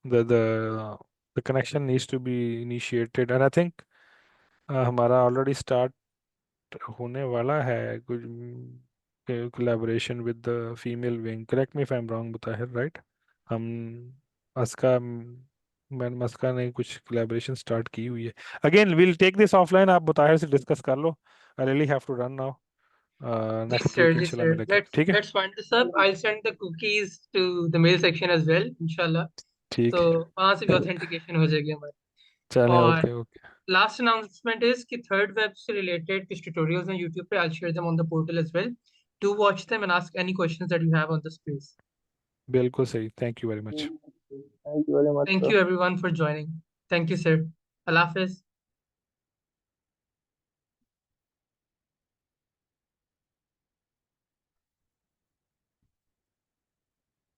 the connection needs to be initiated, and I think हमारा ऑलरेडी स्टार्ट होने वाला है कुछ collaboration with the female wing, correct me if I am wrong Tahir, right? हम Aska man मस्का ने कुछ collaboration start की हुई है। Again we'll take this offline, आप ताहिर से डिस्कस कर लो, I really have to run now, Yes, next sir. Week Yes, इंशाल्लाह sir. मिलेंगे, Let's ठीक है? let's find this up. I'll send the cookies to the mail section as well, inshallah. ठीक तो है, वहाँ से भी authentication हो जाएगी हमारी। चलें, और okay okay. last announcement is कि third web से related कुछ tutorials on YouTube पे I'll share them on the portal as well. Do watch them and ask any questions that you have on the space. बिल्कुल सही, thank you very much. Thank you very much Thank sir. you everyone for joining. Thank you, sir. Allah Hafiz.